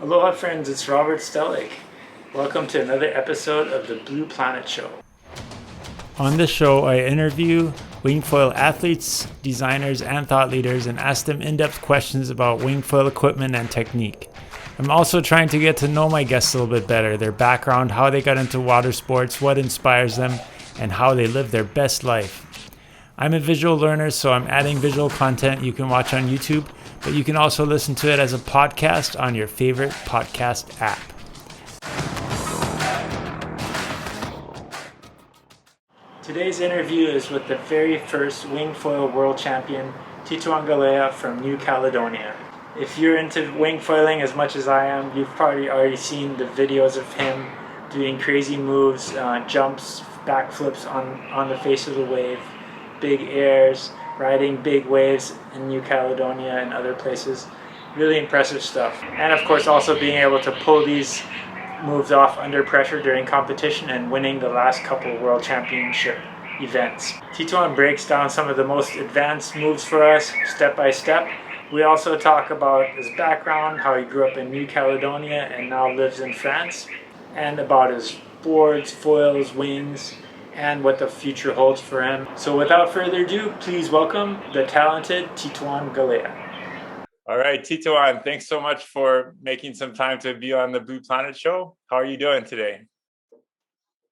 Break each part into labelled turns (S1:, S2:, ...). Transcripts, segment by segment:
S1: Aloha friends, it's Robert Stellig. Welcome to another episode of the Blue Planet Show. On this show, I interview wingfoil athletes, designers, and thought leaders and ask them in-depth questions about wingfoil equipment and technique. I'm also trying to get to know my guests a little bit better, their background, how they got into water sports, what inspires them, and how they live their best life. I'm a visual learner, so I'm adding visual content you can watch on YouTube, but you can also listen to it as a podcast on your favorite podcast app. Today's interview is with the very first wingfoil world champion, Titouan Galea from New Caledonia. If you're into wingfoiling as much as I am, you've probably already seen the videos of him doing crazy moves, jumps, backflips on the face of the wave, big airs, riding big waves in New Caledonia and other places. Really impressive stuff. And of course also being able to pull these moves off under pressure during competition and winning the last couple World Championship events. Titouan breaks down some of the most advanced moves for us, step by step. We also talk about his background, how he grew up in New Caledonia and now lives in France, and about his boards, foils, wings, and what the future holds for him. So without further ado, please welcome the talented Titouan Galea. All right, Titouan, thanks so much for making some time to be on the Blue Planet Show. How are you doing today?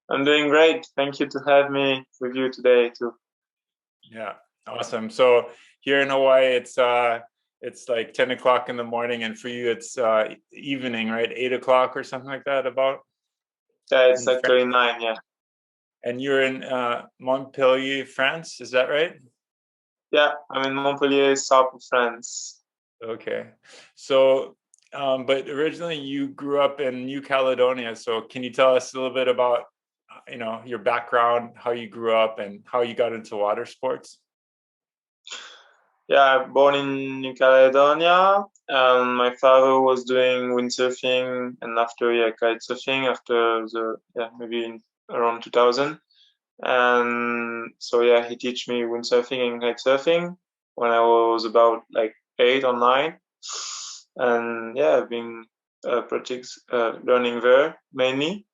S2: I'm doing great. Thank you to have me with you today too.
S1: Yeah, awesome. So here in Hawaii, it's like 10 o'clock in the morning, and for you it's evening, right? 8 o'clock or something like that about?
S2: Yeah, it's actually 9, yeah.
S1: And you're in Montpellier, France, is that right?
S2: Yeah, I'm in Montpellier, south of France.
S1: Okay. So, but originally you grew up in New Caledonia. So can you tell us a little bit about, your background, how you grew up and how you got into water sports?
S2: Yeah, born in New Caledonia. My father was doing windsurfing and after, kite surfing after maybe around 2000. And so, he teach me windsurfing and kite surfing when I was about like 8 or 9. And I've been learning there mainly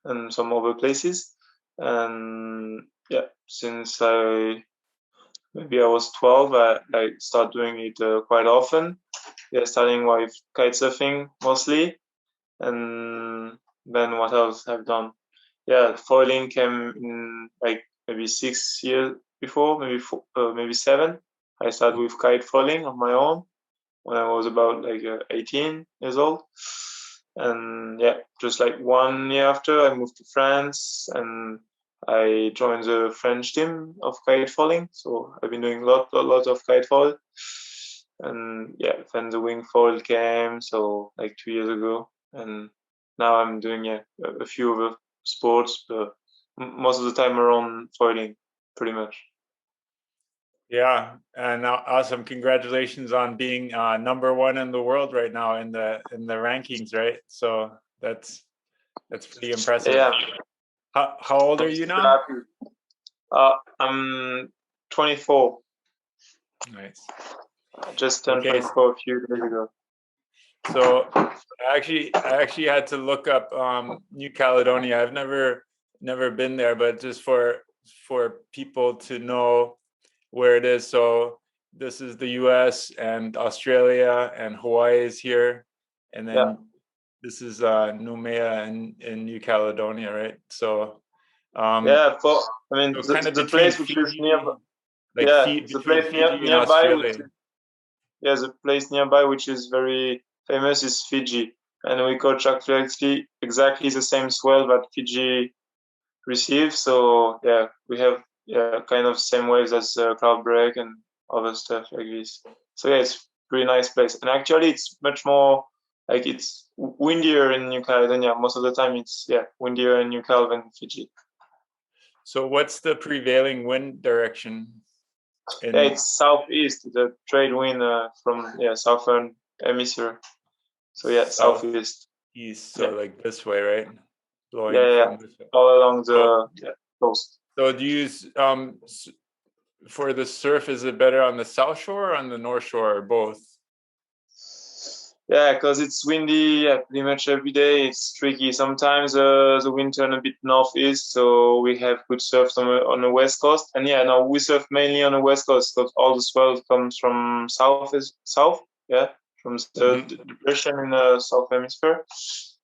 S2: and some other places. And since I was 12, I started doing it quite often. Starting with kite surfing mostly. And then what else I've done? Foiling came in like maybe 6 years before, maybe 7. I started with kite foiling on my own when I was about 18 years old. And just like 1 year after, I moved to France and I joined the French team of kite foiling. So I've been doing a lot of kite foil. And then the wing foil came, so like 2 years ago. And now I'm doing a few other sports, but most of the time around foiling, pretty much.
S1: Yeah, and awesome! Congratulations on being number 1 in the world right now in the rankings, right? So that's pretty impressive.
S2: Yeah.
S1: How old are you now?
S2: I'm 24.
S1: Nice.
S2: I just turned 24 a few days ago.
S1: So I actually had to look up New Caledonia. I've never been there, but just for people to know where it is. So this is the US and Australia and Hawaii is here. And then this is Noumea in New Caledonia, right? So
S2: the place which is nearby. The place nearby the place nearby which is very famous is Fiji. And we coach actually exactly the same swell that Fiji receives. So we have kind of same waves as cloud break and other stuff like this. So it's a pretty nice place. And actually it's much more like it's windier in New Caledonia. Most of the time it's windier in New Cal than Fiji.
S1: So what's the prevailing wind direction?
S2: It's southeast, the trade wind from southern hemisphere. So southeast.
S1: East, so like this way, right?
S2: Blowing from this way. All along the coast.
S1: So do you use for the surf, is it better on the south shore or on the north shore or both?
S2: Yeah, because it's windy pretty much every day. It's tricky. Sometimes the wind turn a bit northeast, so we have good surf on the west coast. And yeah, no, we surf mainly on the west coast because all the swell comes from south. Yeah, from the depression in the south hemisphere.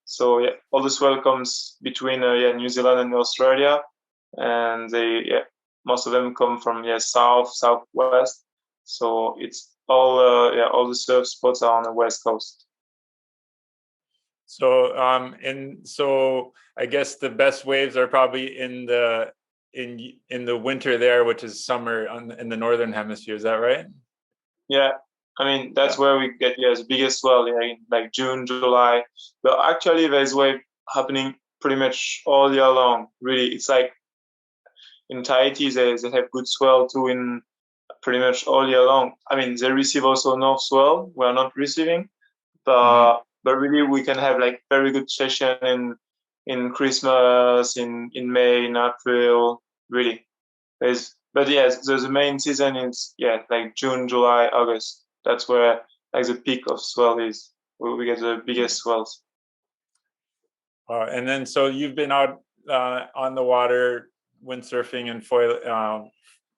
S2: So yeah, all the swell comes between New Zealand and Australia, and most of them come from southwest. So it's all the surf spots are on the west coast.
S1: So so I guess the best waves are probably in the winter there, which is summer in the northern hemisphere. Is that right?
S2: Yeah, I mean that's where we get the biggest swell, in like June, July. But actually, there's wave happening pretty much all year long. Really, it's like in Tahiti they have good swell too in pretty much all year long. I mean, they receive also north swell. We are not receiving, but really we can have like very good session in Christmas, in May, in April. Really, but yes, the main season is like June, July, August. That's where like the peak of swell is. Where we get the biggest swells.
S1: And then so you've been out on the water, windsurfing and foil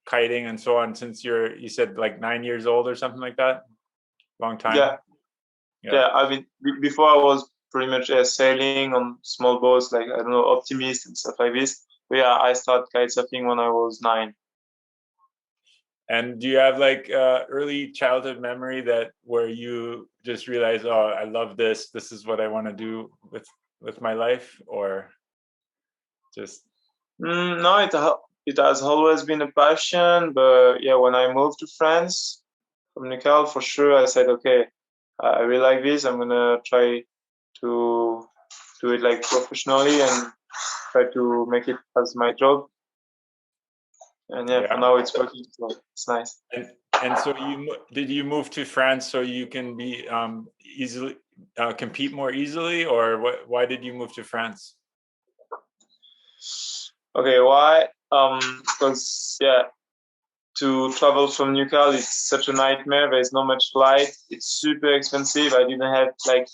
S1: kiting and so on since you said like 9 years old or something like that. Long time.
S2: Yeah. I mean, before I was pretty much sailing on small boats, like I don't know, Optimist and stuff like this. But yeah, I started kite surfing when I was 9.
S1: And do you have like early childhood memory where you just realize, oh, I love this. This is what I want to do with my life, or just?
S2: No, it has always been a passion. But yeah, when I moved to France from Nickel, for sure, I said, okay, I really like this. I'm gonna try to do it like professionally and try to make it as my job. And for now it's working, so it's nice.
S1: And so did you move to France so you can be easily compete more easily, or why did you move to France?
S2: Okay, why? Because to travel from Newcastle it's such a nightmare. There's not much flight. It's super expensive. I didn't have like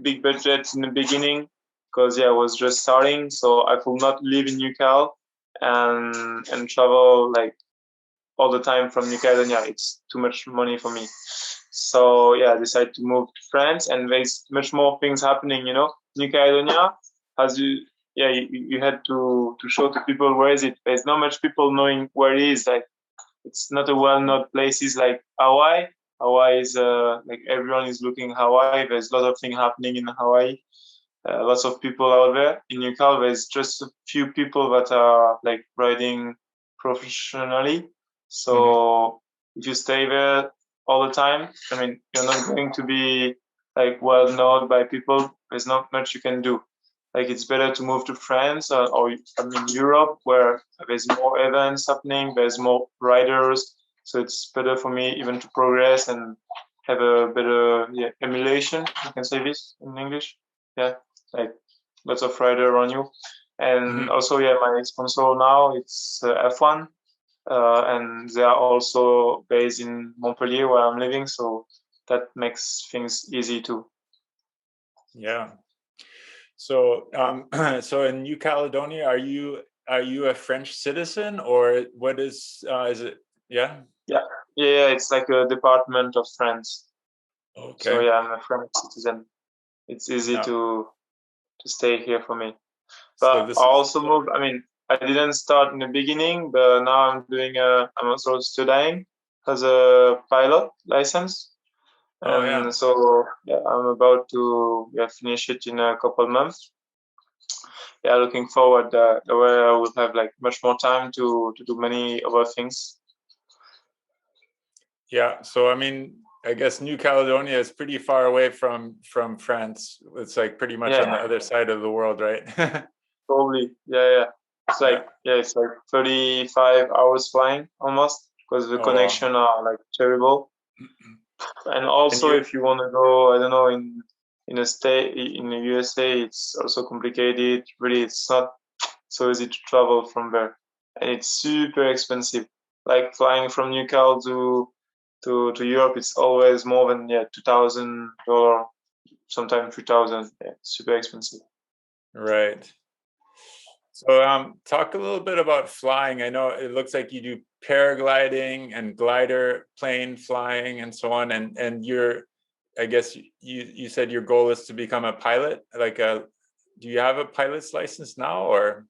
S2: big budget in the beginning because I was just starting, so I could not live in Newcastle and travel like all the time from New Caledonia. It's too much money for me. So I decided to move to France, and there's much more things happening. New Caledonia, as you had to show to people where is it. There's not much people knowing where it is. Like it's not a well-known places like Hawaii. Hawaii is like everyone is looking Hawaii. There's a lot of things happening in Hawaii. Lots of people out there. In Newcastle, there's just a few people that are like riding professionally. So if you stay there all the time, I mean, you're not going to be like well known by people. There's not much you can do. Like it's better to move to France or Europe, where there's more events happening. There's more riders, so it's better for me even to progress and have a better emulation. You can say this in English. Like lots of rider around you. And also, my sponsor now it's F1, and they are also based in Montpellier where I'm living, so that makes things easy too.
S1: Yeah. So, so in New Caledonia, are you a French citizen, or what is it? Yeah.
S2: It's like a department of France.
S1: Okay.
S2: So I'm a French citizen. It's easy to stay here for me. But I also moved. I mean, I didn't start in the beginning, but now I'm also studying as a pilot license. And so I'm about to finish it in a couple of months. Looking forward where I will have like much more time to do many other things.
S1: Yeah. So I mean, I guess New Caledonia is pretty far away from France. It's like pretty much on the other side of the world, right?
S2: Probably. It's like it's like 35 hours flying almost, because the connection are like terrible. And also, if you want to go, I don't know, in a state in the USA, it's also complicated. Really, it's not so easy to travel from there, and it's super expensive. Like flying from Newcastle to Europe, it's always more than $2,000 sometimes 3,000. Yeah, super expensive.
S1: Right. So talk a little bit about flying. I know it looks like you do paragliding and glider plane flying and so on. And I guess you said your goal is to become a pilot. Do you have a pilot's license now or?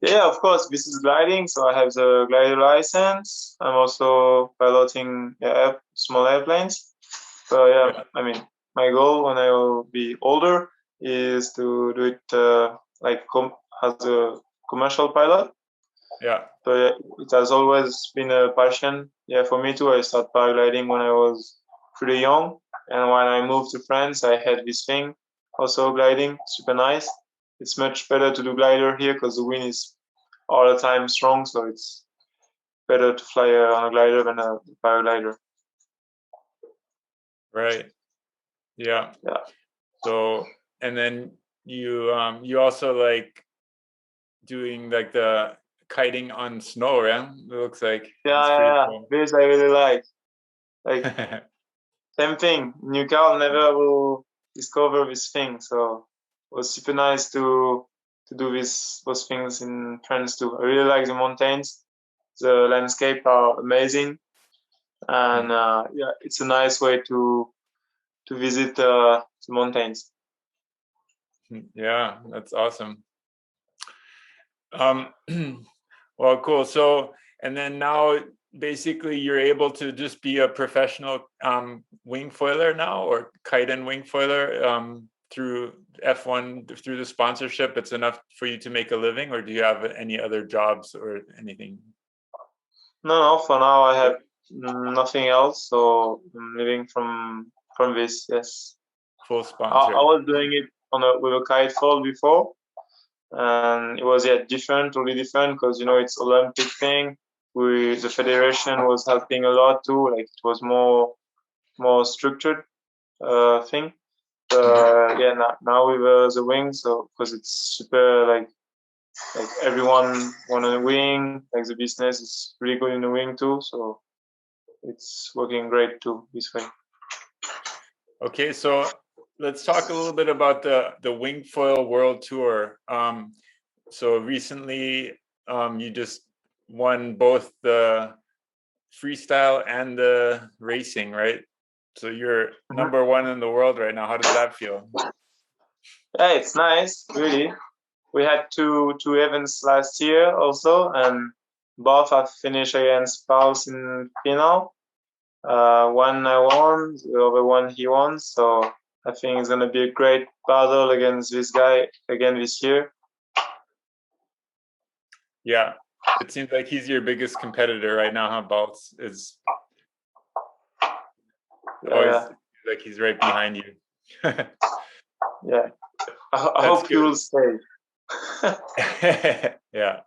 S2: Yeah, of course. This is gliding, so I have the glider license. I'm also piloting small airplanes. So yeah, I mean, my goal when I will be older is to do it as a commercial pilot.
S1: Yeah.
S2: So yeah, it has always been a passion. Yeah, for me too. I started paragliding when I was pretty young, and when I moved to France, I had this thing, also gliding, super nice. It's much better to do glider here because the wind is all the time strong, so it's better to fly on a glider than a paraglider.
S1: Right. Yeah.
S2: Yeah.
S1: So, and then you also like doing like the kiting on snow, right? It looks like
S2: Yeah.
S1: cool.
S2: This I really like. Like same thing. New car never will discover this thing, so it was super nice to do those things in France too. I really like the mountains. The landscape are amazing, and yeah, it's a nice way to visit the mountains.
S1: Yeah, that's awesome. Well, cool. So, and then now basically you're able to just be a professional wing foiler now, or kite and wing foiler through F1 through the sponsorship. It's enough for you to make a living, or do you have any other jobs or anything?
S2: No, for now I have nothing else, so I'm living from this. Yes,
S1: Full
S2: I
S1: sponsor.
S2: was doing it with a kite fall before, and it was totally different because it's Olympic thing. The federation was helping a lot too. Like it was more structured thing. Yeah, now with the wing, so because it's super like everyone want a wing. Like the business is really good in the wing too, so it's working great too this way.
S1: Okay, so let's talk a little bit about the Wingfoil World Tour. So recently, you just won both the freestyle and the racing, right? So you're number one in the world right now. How does that feel?
S2: Yeah, it's nice, really. We had two events last year also, and both have finished against Paul's in final. One I won, the other one he won. So I think it's gonna be a great battle against this guy again this year.
S1: Yeah, it seems like he's your biggest competitor right now, huh? Baltz is always like he's right behind you.
S2: Yeah, I hope you will stay.
S1: Yeah.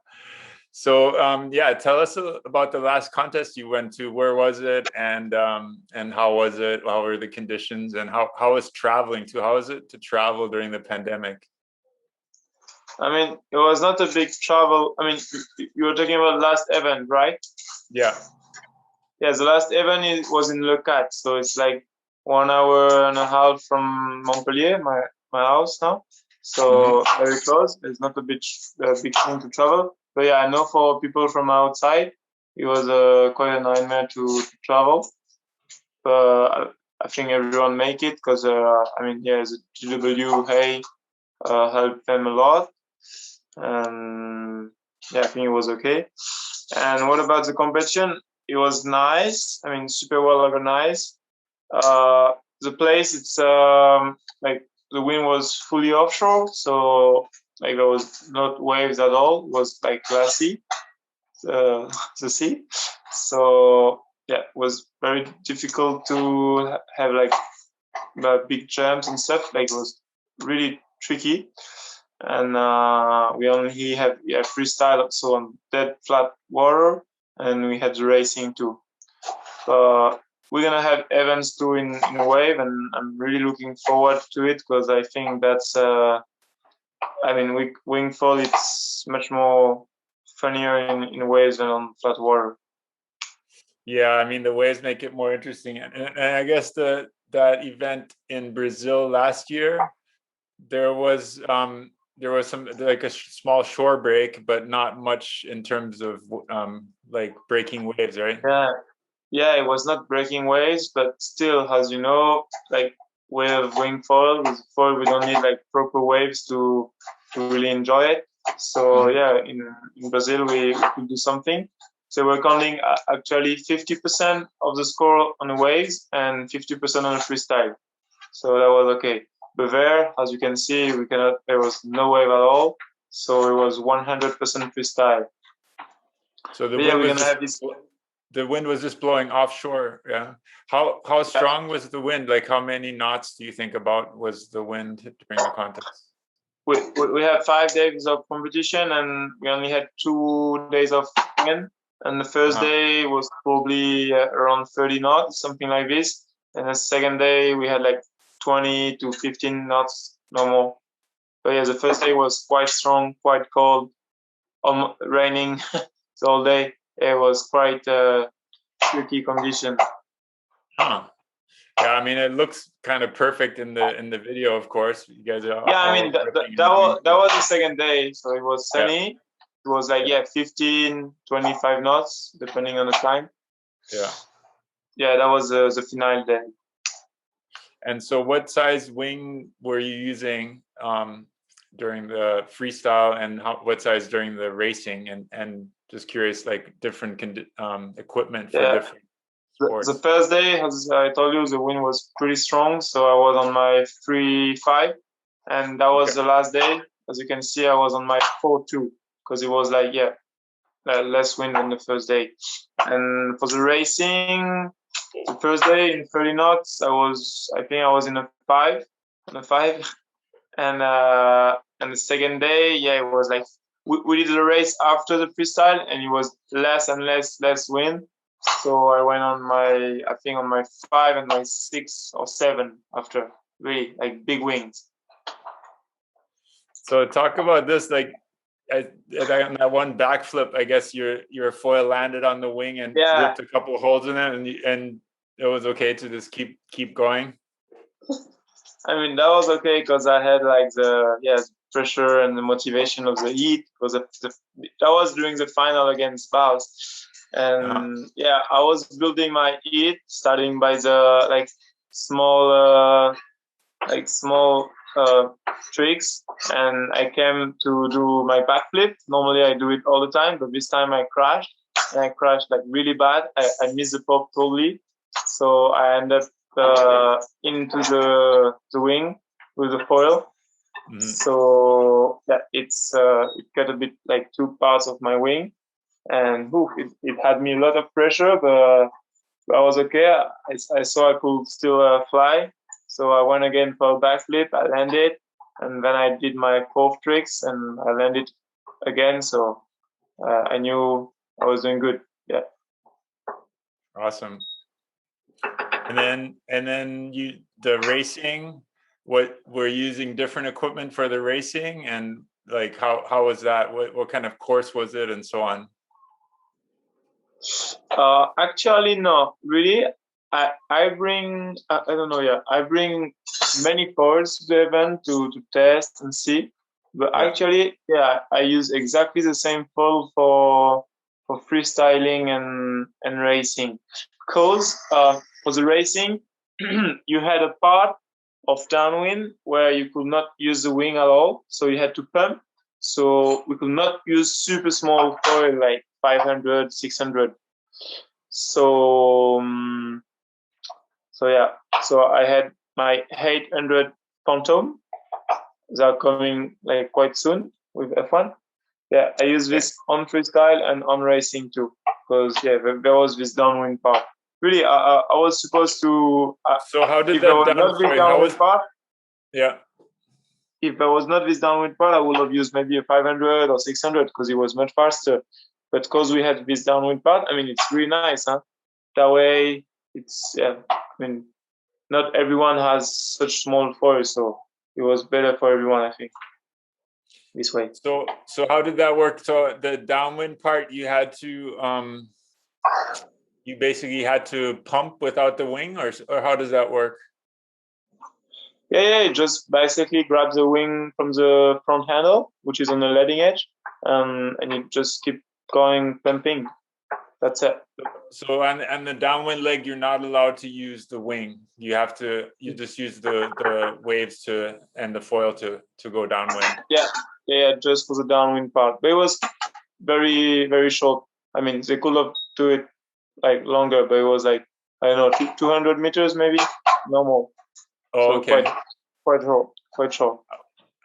S1: So yeah, tell us about the last contest you went to. Where was it, and how was it? How were the conditions, and how was traveling too? How was it to travel during the pandemic?
S2: I mean, it was not a big travel. I mean, you were talking about last event, right?
S1: Yeah.
S2: Yeah, the last event was in Le Cat, so it's like 1 hour and a half from Montpellier, my house now. So very close. It's not a big thing to travel. But yeah, I know for people from outside, it was quite a nightmare to travel. But I think everyone make it because I mean, yeah, the GWA helped them a lot, and yeah, I think it was okay. And what about the competition? It was nice. I mean, super well organized. The place, it's like the wind was fully offshore, so like there was not waves at all. It was like glassy, the sea. So yeah, it was very difficult to have like big jumps and stuff. Like it was really tricky. And we only have freestyle, so on dead flat water, and we had the racing too. We're gonna have events too in a wave, and I'm really looking forward to it because I think that's I mean wingfoil, it's much more funnier in waves than on flat water.
S1: Yeah, I mean the waves make it more interesting, and I guess the
S3: that event in Brazil last year, there was some like a small shore break, but not much in terms of like breaking waves, right?
S2: Yeah, it was not breaking waves, but still, as you know, like with wing foil, with foil, we don't need like proper waves to really enjoy it. So yeah, in Brazil we could do something. So we're counting actually 50% of the score on the waves and 50% on the freestyle. So that was okay. But there, as you can see, there was no wave at all. So it was 100% freestyle.
S3: So the
S2: But
S3: wind
S2: yeah, we're
S3: was
S2: gonna have this.
S3: the wind was just blowing offshore. Yeah. How strong was the wind? Like how many knots do you think about was the wind during the contest?
S2: We had 5 days of competition and we only had 2 days of wind. And the first day was probably around 30 knots, something like this. And the second day we had like 20 to 15 knots, no more. But yeah, the first day was quite strong, quite cold, raining the whole day. It was quite tricky condition.
S3: Huh. Yeah, I mean, it looks kind of perfect in the video, of course. You guys are.
S2: Yeah, I mean that was the second day, so it was sunny. Yeah. It was like 15, 25 knots depending on the time.
S3: Yeah.
S2: Yeah, that was the final day.
S3: And so, what size wing were you using during the freestyle, and what size during the racing? And just curious, like different equipment for different.
S2: The first day, as I told you, the wind was pretty strong, so I was on my 3.5, and that was the last day. As you can see, I was on my 4.2 because it was like less wind than the first day. And for the racing, the first day in 30 knots, I think I was in a 5, and the second day, it was like we did the race after the freestyle, and it was less and less wind. So I went on my 5 and my 6 or 7 after, really like big wings.
S3: So talk about this, like that one backflip. I guess your foil landed on the wing and ripped a couple of holes in it, and it was okay to just keep going.
S2: I mean, that was okay because I had like the pressure and the motivation of the heat. Because that was during the final against Baus. And I was building my heat starting by the like small tricks, and I came to do my backflip. Normally I do it all the time, but this time I crashed, and I crashed like really bad. I missed the pop totally, so I ended up into the wing with the foil. So it cut a bit like 2 parts of my wing. And it had me a lot of pressure, but I was okay. I saw I could still fly, so I went again for a backflip. I landed, and then I did my 4th tricks, and I landed again. So I knew I was doing good. Yeah.
S3: Awesome. And then the racing. What we're using different equipment for the racing, and like how was that? What kind of course was it, and so on?
S2: Actually, no, really. I bring I don't know. Yeah, I bring many foils to the event to test and see. But actually, I use exactly the same foil for freestyling and racing. Because for the racing, you had a part of downwind where you could not use the wing at all, so you had to pump. So we could not use super small foil like 500, 600. So I had my 800 Phantom. They are coming like quite soon with F1. Yeah, I use this on freestyle and on racing too, because there was this downwind part. Really, I was supposed to.
S3: So how did that downwind
S2: part?
S3: Yeah.
S2: If there was not this downwind part, I would have used maybe a 500 or 600 because it was much faster. But because we had this downwind part, I mean, it's really nice, huh? That way, it's I mean, not everyone has such small foils, so it was better for everyone, I think. This way.
S3: So how did that work? So the downwind part, you had to you basically had to pump without the wing, or how does that work?
S2: Yeah. Just basically grab the wing from the front handle, which is on the leading edge, and you just keep going pumping. That's it.
S3: So on the downwind leg, you're not allowed to use the wing. You just use the waves and the foil to go downwind.
S2: Yeah, just for the downwind part. But it was very, very short. I mean, they could have do it like longer, but it was like, I don't know, 200 meters maybe, no more.
S3: Oh,
S2: So
S3: okay.
S2: quite short.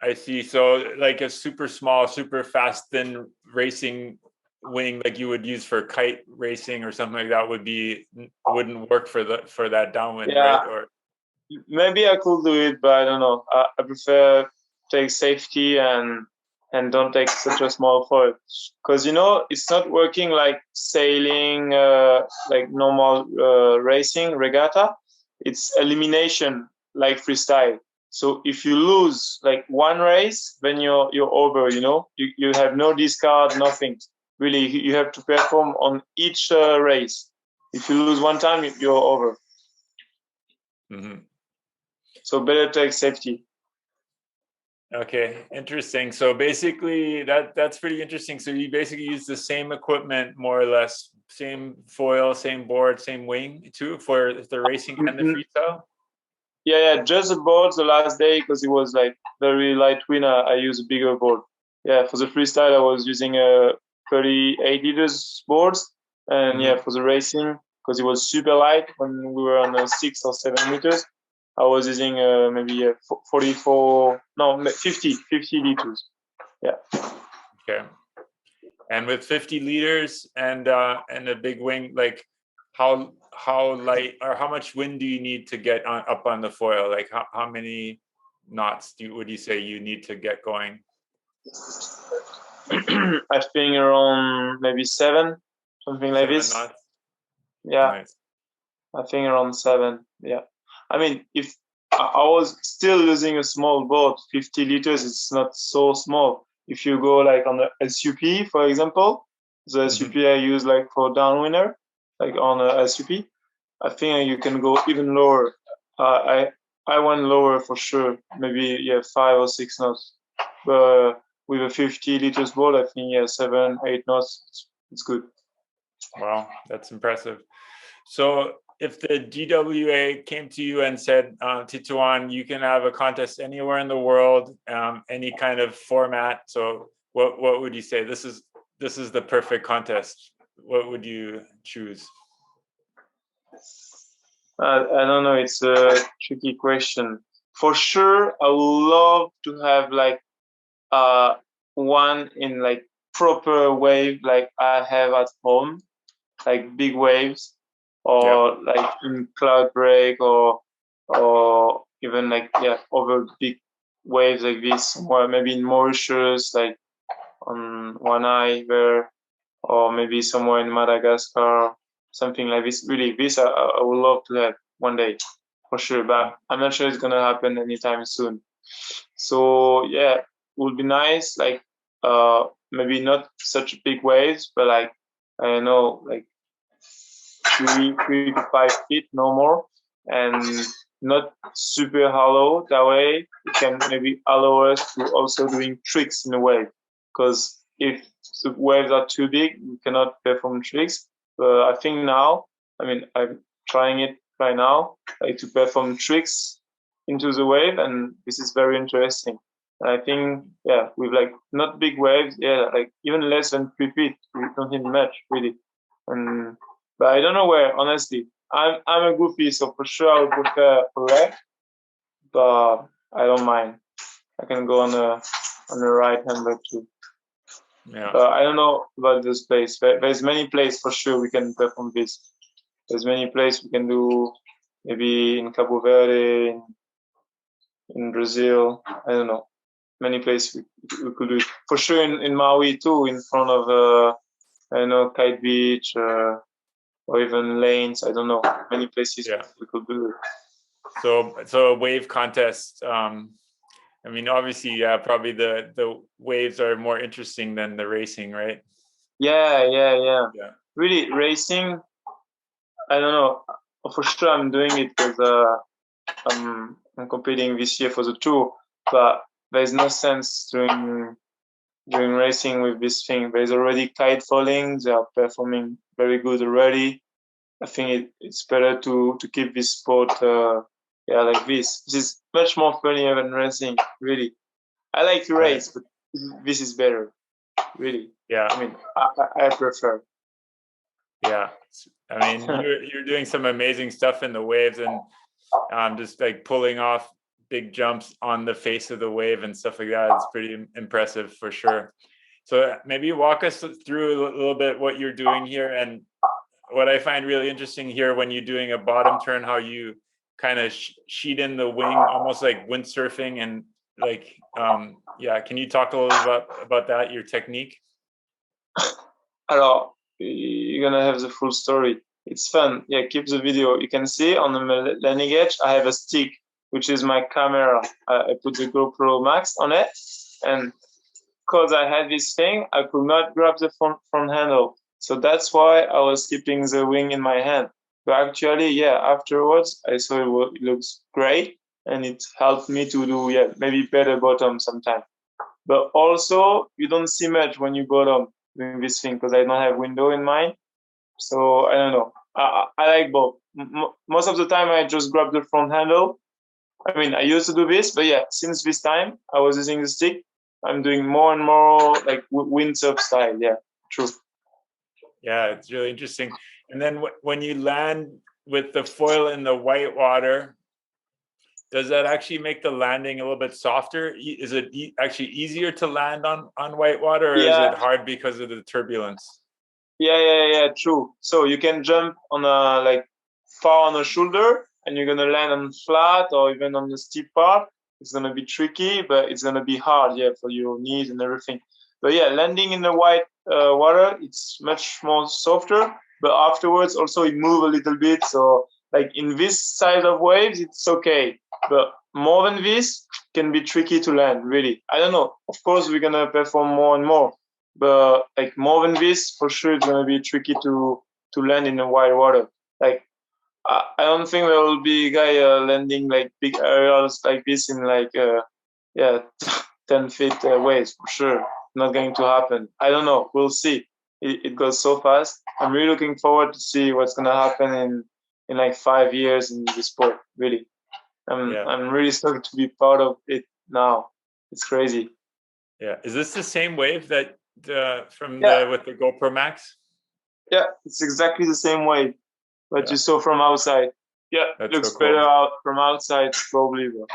S3: I see. So like a super small, super fast, thin racing wing like you would use for kite racing or something like that wouldn't work for that downwind,
S2: Yeah,
S3: right? Or
S2: maybe I could do it, but I don't know. I prefer take safety and don't take such a small foil because it's not working like sailing, like normal racing regatta. It's elimination like freestyle. So if you lose like one race, then you're over. You have no discard, nothing. Really, you have to perform on each race. If you lose one time, you're over.
S3: mm-hmm.
S2: So better take safety.
S3: Okay, interesting. So basically that's pretty interesting. So you basically use the same equipment more or less, same foil, same board, same wing too for the racing and the freestyle?
S2: Yeah, just the board the last day because it was like very light wind. I use a bigger board. Yeah, for the freestyle I was using a 38 liters boards, and yeah, for the racing because it was super light when we were on 6 or 7 meters, I was using maybe 44, no, 50 liters. Yeah.
S3: Okay. And with 50 liters and a big wing, like how light or how much wind do you need to get up on the foil? Like how many knots would you say you need to get going?
S2: I think around maybe 7, something like
S3: 7
S2: this.
S3: knots?
S2: Yeah.
S3: Nice.
S2: I think around 7. Yeah. I mean, if I was still using a small boat, 50 liters, it's not so small. If you go like on the SUP, for example, the SUP I use like for downwinder, like on a SUP, I think you can go even lower. I went lower for sure, maybe 5 or 6 knots. But with a 50 liters boat, I think 7, 8 knots, it's good.
S3: Wow, that's impressive. So if the GWA came to you and said, Titouan, you can have a contest anywhere in the world, any kind of format. So what would you say? This is the perfect contest. What would you choose?
S2: I don't know. It's a tricky question. For sure, I would love to have like one in like proper wave like I have at home, like big waves, or like in cloud break, or even like over big waves like this, or maybe in Mauritius, like on one eye there, or maybe somewhere in Madagascar, something like this. Really, this I would love to have one day for sure, but I'm not sure it's gonna happen anytime soon. So yeah, it would be nice, like maybe not such big waves, but like I don't know, like 3 to 5 feet, no more, and not super hollow. That way, it can maybe allow us to also doing tricks in a way. Because if the waves are too big, we cannot perform tricks. But I think now, I mean, I'm trying it right now, like to perform tricks into the wave, and this is very interesting. And I think, with like not big waves, like even less than 3 feet, we don't need much really. And but I don't know where, honestly. I'm a goofy, so for sure I would prefer left, but I don't mind. I can go on the right hander too.
S3: Yeah.
S2: But I don't know about this place. There's many places for sure we can perform this. There's many places we can do, maybe in Cabo Verde, in Brazil. I don't know. Many places we could do it. For sure in Maui too, in front of Kite Beach. Or even lanes. I don't know. Many places we could do it.
S3: So a wave contest. I mean, obviously, probably the waves are more interesting than the racing, right?
S2: Yeah. Really, racing. I don't know. For sure, I'm doing it because I'm competing this year for the tour, but there's no sense doing racing with this thing. There's already kite falling. They are performing very good already. I think it's better to keep this sport like this. This is much more funnier than racing, really. I like to race, but this is better, really.
S3: Yeah.
S2: I mean, I prefer.
S3: Yeah. I mean, you're doing some amazing stuff in the waves, and just like pulling off big jumps on the face of the wave and stuff like that. It's pretty impressive for sure. So maybe walk us through a little bit what you're doing here, and what I find really interesting here when you're doing a bottom turn, how you kind of sheet in the wing, almost like windsurfing, and like, can you talk a little about that, your technique?
S2: Alors, you're gonna have the full story. It's fun. Yeah, keep the video. You can see on the landing edge, I have a stick, which is my camera. I put the GoPro Max on it, and because I had this thing, I could not grab the front handle. So that's why I was keeping the wing in my hand. But actually, afterwards, I saw it looks great, and it helped me to do, maybe better bottom sometime. But also, you don't see much when you bottom doing this thing because I don't have window in mine. So I don't know. I like both. Most of the time, I just grab the front handle. I mean, I used to do this, but since this time, I was using the stick. I'm doing more and more like windsurf style. Yeah, true.
S3: Yeah, it's really interesting. And then when you land with the foil in the white water, does that actually make the landing a little bit softer? Is it actually easier to land on white water, or is it hard because of the turbulence?
S2: Yeah, true. So you can jump on far on the shoulder, and you're gonna land on flat or even on the steep part. It's gonna be tricky, but it's gonna be hard, for your knees and everything. But landing in the white water, it's much more softer. But afterwards, also it move a little bit. So like in this size of waves, it's okay. But more than this can be tricky to land. Really, I don't know. Of course, we're gonna perform more and more. But like more than this, for sure, it's gonna be tricky to land in the white water. Like I don't think there will be a guy landing like big aerials like this in 10 feet waves for sure. Not going to happen. I don't know. We'll see. It goes so fast. I'm really looking forward to see what's gonna happen in like 5 years in this sport. Really, I'm really stoked to be part of it now. It's crazy.
S3: Yeah, is this the same wave that with the GoPro Max?
S2: Yeah, it's exactly the same wave. But you saw from outside. Yeah, it looks
S3: so cool.
S2: better out from outside probably. But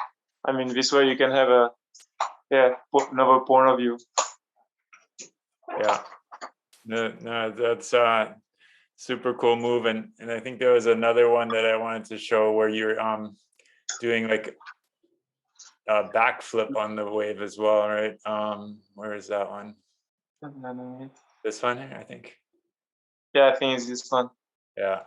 S2: I mean, this way you can have another point of view.
S3: Yeah, no, that's super cool move, and I think there was another one that I wanted to show where you're doing like a backflip on the wave as well, right? Where is that one? This one here, I think.
S2: Yeah, I think it's this one.
S3: Yeah.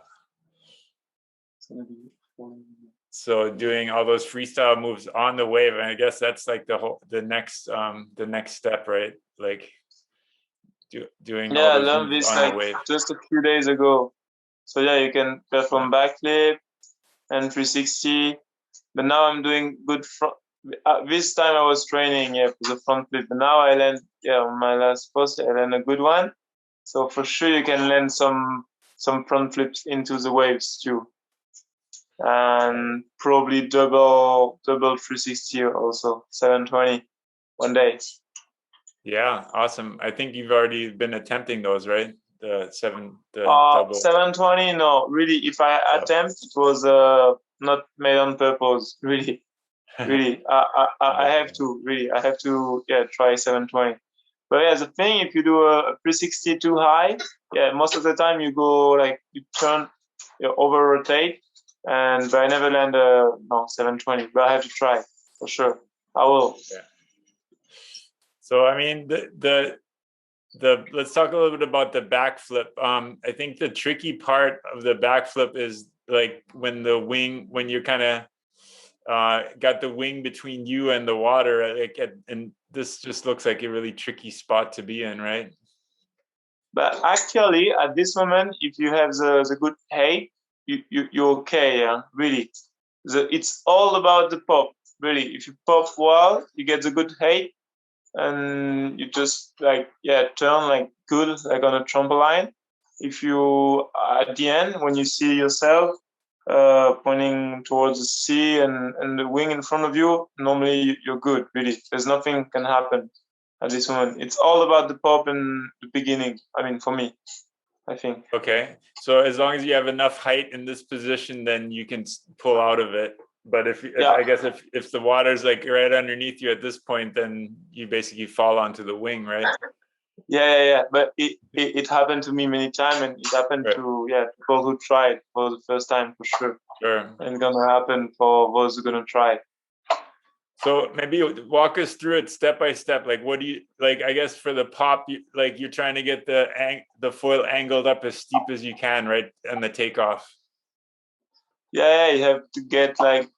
S3: So doing all those freestyle moves on the wave, and I guess that's like the next step, right? Like doing all those
S2: I learned
S3: moves
S2: this
S3: on the wave.
S2: just a few days ago. So you can perform backflip and 360. But now I'm doing good front. This time I was training for the front flip. But now I land on my last post. I land a good one. So for sure you can land some front flips into the waves too. And probably double 360 also 720 one day.
S3: Yeah, awesome. I think you've already been attempting those, right? The
S2: double 720. No, really, if I attempt, it was not made on purpose. Really, I have to try 720. But the thing, if you do a 360 too high, most of the time you go you turn, over rotate. But I never land 720. But I have to try for sure. I will.
S3: Yeah. So I mean, the let's talk a little bit about the backflip. I think the tricky part of the backflip is like when you're kind of got the wing between you and the water. And this just looks like a really tricky spot to be in, right?
S2: But actually, at this moment, if you have the good height, you're okay. Yeah, really. it's all about the pop. Really, if you pop well, you get the good height, and you just like turn like good, like on a trampoline. If you at the end when you see yourself pointing towards the sea and the wing in front of you, normally you're good. Really, there's nothing can happen at this moment. It's all about the pop in the beginning. I mean, for me, I think.
S3: Okay. So as long as you have enough height in this position, then you can pull out of it. But if I guess if the water's like right underneath you at this point, then you basically fall onto the wing, right?
S2: Yeah. But it happened to me many times, and it happened to people who tried for the first time for sure.
S3: Sure.
S2: And gonna happen for those who are gonna try.
S3: So maybe walk us through it step by step. Like, what do you like? I guess for the pop, you're trying to get the foil angled up as steep as you can, right, and the takeoff.
S2: Yeah, you have to get like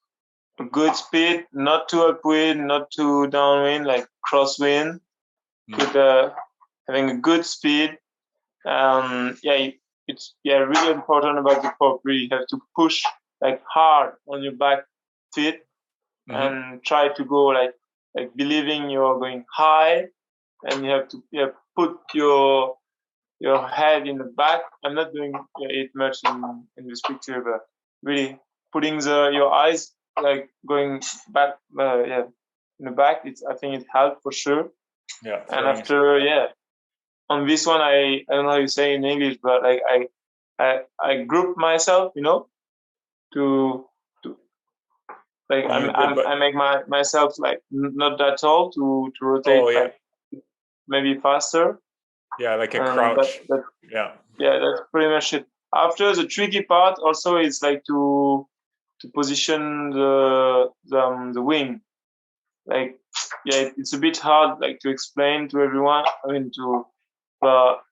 S2: a good speed, not too upwind, not too downwind, like crosswind. With having a good speed. It's really important about the pop. Really, you have to push like hard on your back feet and try to go like believing you're going high, and you have to put your head in the back. I'm not doing it much in this picture, but really putting your eyes like going back in the back. I think it helped for sure.
S3: Yeah.
S2: And after on this one, I don't know how you say in English, but like I group myself, to like I make myself like not that tall to rotate like maybe faster.
S3: Yeah, like a crouch.
S2: Yeah, that's pretty much it. After, the tricky part also is like to position the wing. Like it's a bit hard like to explain to everyone. I mean but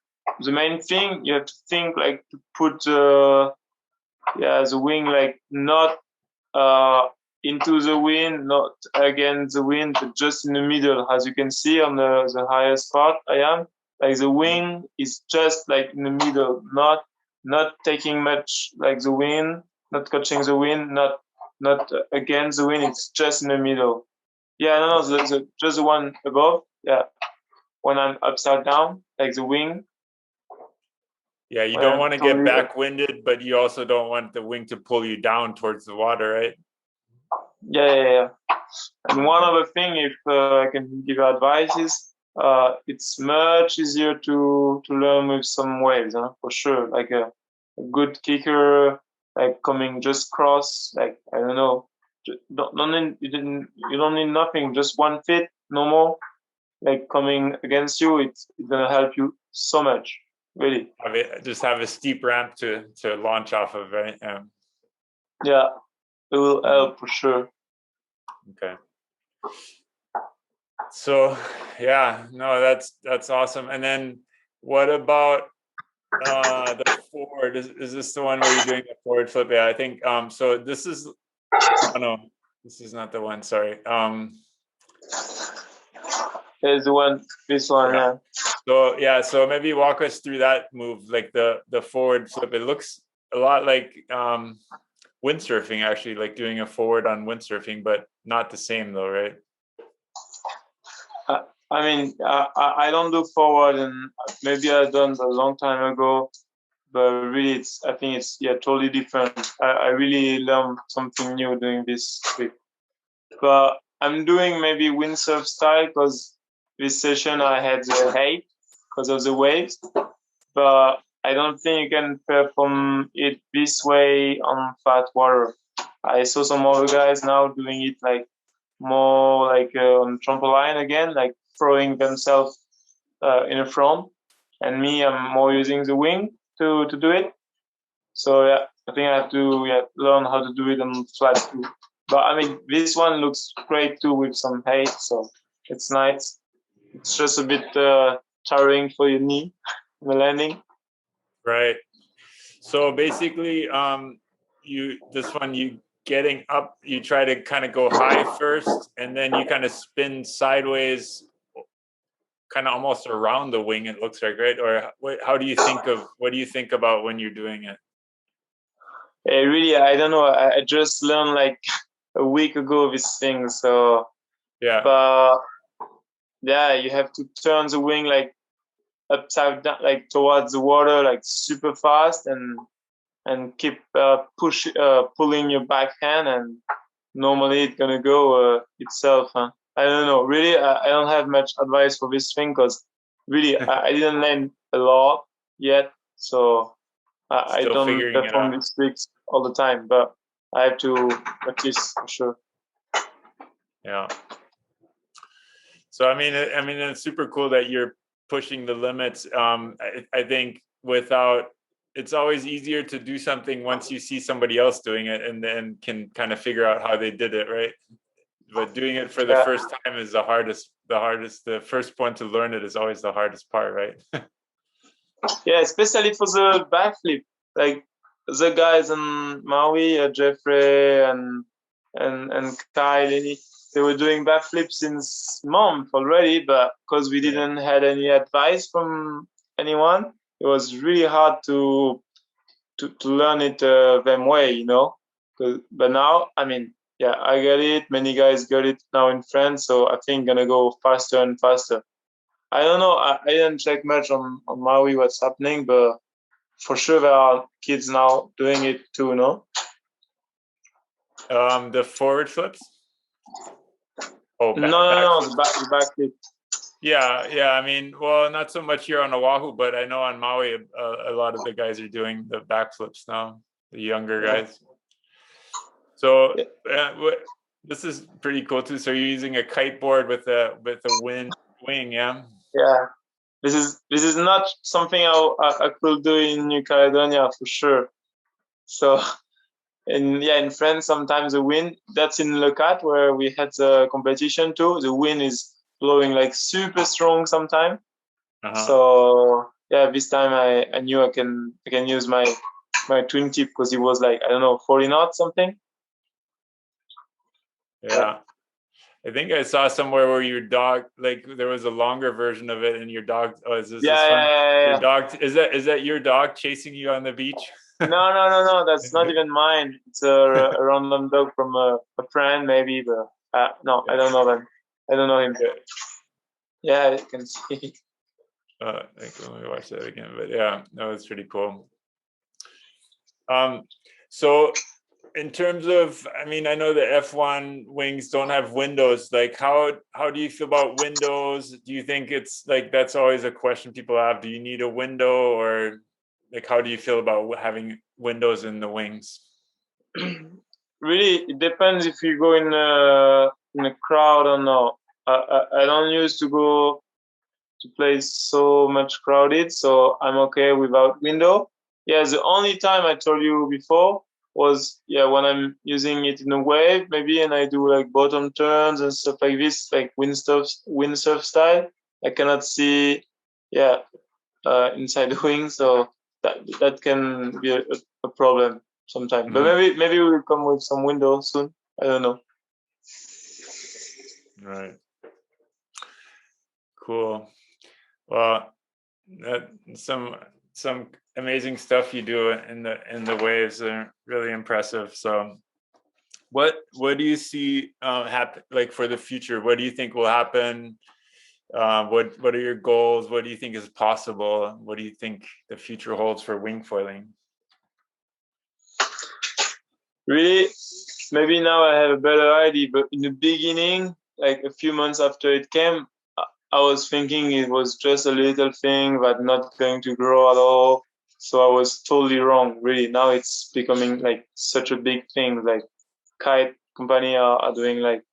S2: the main thing you have to think like to put the wing like not into the wind, not against the wind, but just in the middle. As you can see on the highest part, I am like the wing is just like in the middle, not taking much like the wind, not catching the wind, not against the wind. It's just in the middle. Yeah, no, just the one above. Yeah, when I'm upside down, like the wing.
S3: Yeah, you don't want to get backwinded, but you also don't want the wing to pull you down towards the water, right?
S2: Yeah. And one other thing, if I can give you advice, is it's much easier to learn with some waves, for sure. Like a good kicker, like coming just cross, like I don't know, you don't need nothing, just 1 feet, no more. Like coming against you, it's gonna help you so much, really.
S3: Just have a steep ramp to launch off of, right?
S2: Yeah, it will help for sure.
S3: Okay. So that's awesome. And then what about the forward? Is this the one where you're doing the forward flip? Yeah, I think so this is this is not the one, sorry.
S2: There's this one.
S3: So maybe walk us through that move, like the forward flip. It looks a lot like windsurfing, actually, like doing a forward on windsurfing, but not the same though, right?
S2: I mean, I don't do forward, and maybe I've done a long time ago, but really, I think it's totally different. I really learned something new doing this trip. But I'm doing maybe windsurf style because this session I had the height because of the waves, but I don't think you can perform it this way on flat water. I saw some other guys now doing it like more like on trampoline again, like throwing themselves in the front, and me, I'm more using the wing to do it. So I think I have to learn how to do it on flat too. But I mean, this one looks great too with some height, so it's nice. It's just a bit tiring for your knee in the landing.
S3: Right. So basically, you getting up, you try to kind of go high first, and then you kind of spin sideways, kind of almost around the wing. It looks like, right? Or what do you think about when you're doing it?
S2: Really, I don't know. I just learned like a week ago this thing. So,
S3: Yeah.
S2: but yeah, you have to turn the wing like upside down, like towards the water, like super fast, and keep pulling your backhand, and normally it's gonna go itself. Huh? I don't know. Really, I don't have much advice for this thing because really I didn't learn a lot yet, so I
S3: Still
S2: don't
S3: figuring it
S2: perform
S3: out.
S2: these tricks all the time. But I have to practice for sure.
S3: Yeah. So I mean, it's super cool that you're pushing the limits. I think it's always easier to do something once you see somebody else doing it, and then can kind of figure out how they did it, right? But doing it for the
S2: Yeah.
S3: first time is the hardest. The first one to learn it is always the hardest part, right?
S2: Yeah, especially for the backflip. Like the guys in Maui, Jeffrey and Kyle, they were doing backflips since month already, but because we didn't had any advice from anyone, it was really hard to learn it them way, you know. But now, I mean, yeah, I get it. Many guys got it now in France, so I think gonna go faster and faster. I don't know. I didn't check much on Maui what's happening, but for sure there are kids now doing it too, no?
S3: The forward flips. Oh,
S2: No,
S3: backflips.
S2: the backflip.
S3: Yeah. I mean, well, not so much here on Oahu, but I know on Maui, a lot of the guys are doing the backflips now, the younger guys. So this is pretty cool too. So you're using a kite board with a wing, yeah?
S2: Yeah. This is not something I could do in New Caledonia for sure. So in France sometimes the wind, that's in Le Cat where we had the competition too. The wind is blowing like super strong sometimes. So yeah, this time I knew I can use my twin tip because it was like, I don't know, 40 knots something.
S3: Yeah. I think I saw somewhere where your dog, like there was a longer version of it, and your dog. Oh, is this one?
S2: Yeah.
S3: Your dog, is that your dog chasing you on the beach?
S2: No. That's not even mine. It's a random dog from a friend, maybe. But no, I don't know them. I don't know him. Yeah, you can see.
S3: Let me watch that again. But yeah, no, it's pretty cool. So in terms of, I mean, I know the F1 wings don't have windows. Like, how do you feel about windows? Do you think it's like, that's always a question people have. Do you need a window, or like, how do you feel about having windows in the wings?
S2: Really, it depends if you go in a crowd or not. I don't used to go to place so much crowded, so I'm okay without window. Yeah, the only time I told you before was when I'm using it in a wave maybe, and I do like bottom turns and stuff like this, like windsurf style. I cannot see inside the wing, so that can be a problem sometimes. But maybe we'll come with some window soon. I don't know.
S3: Right. Cool. Well, some amazing stuff you do in the waves are really impressive. So what do you see happen, like, for the future? What do you think will happen? What are your goals? What do you think is possible? What do you think the future holds for wing foiling?
S2: Really, maybe now I have a better idea, but in the beginning, like a few months after it came, I was thinking it was just a little thing but not going to grow at all. So I was totally wrong, really. Now it's becoming like such a big thing. Like kite company are doing like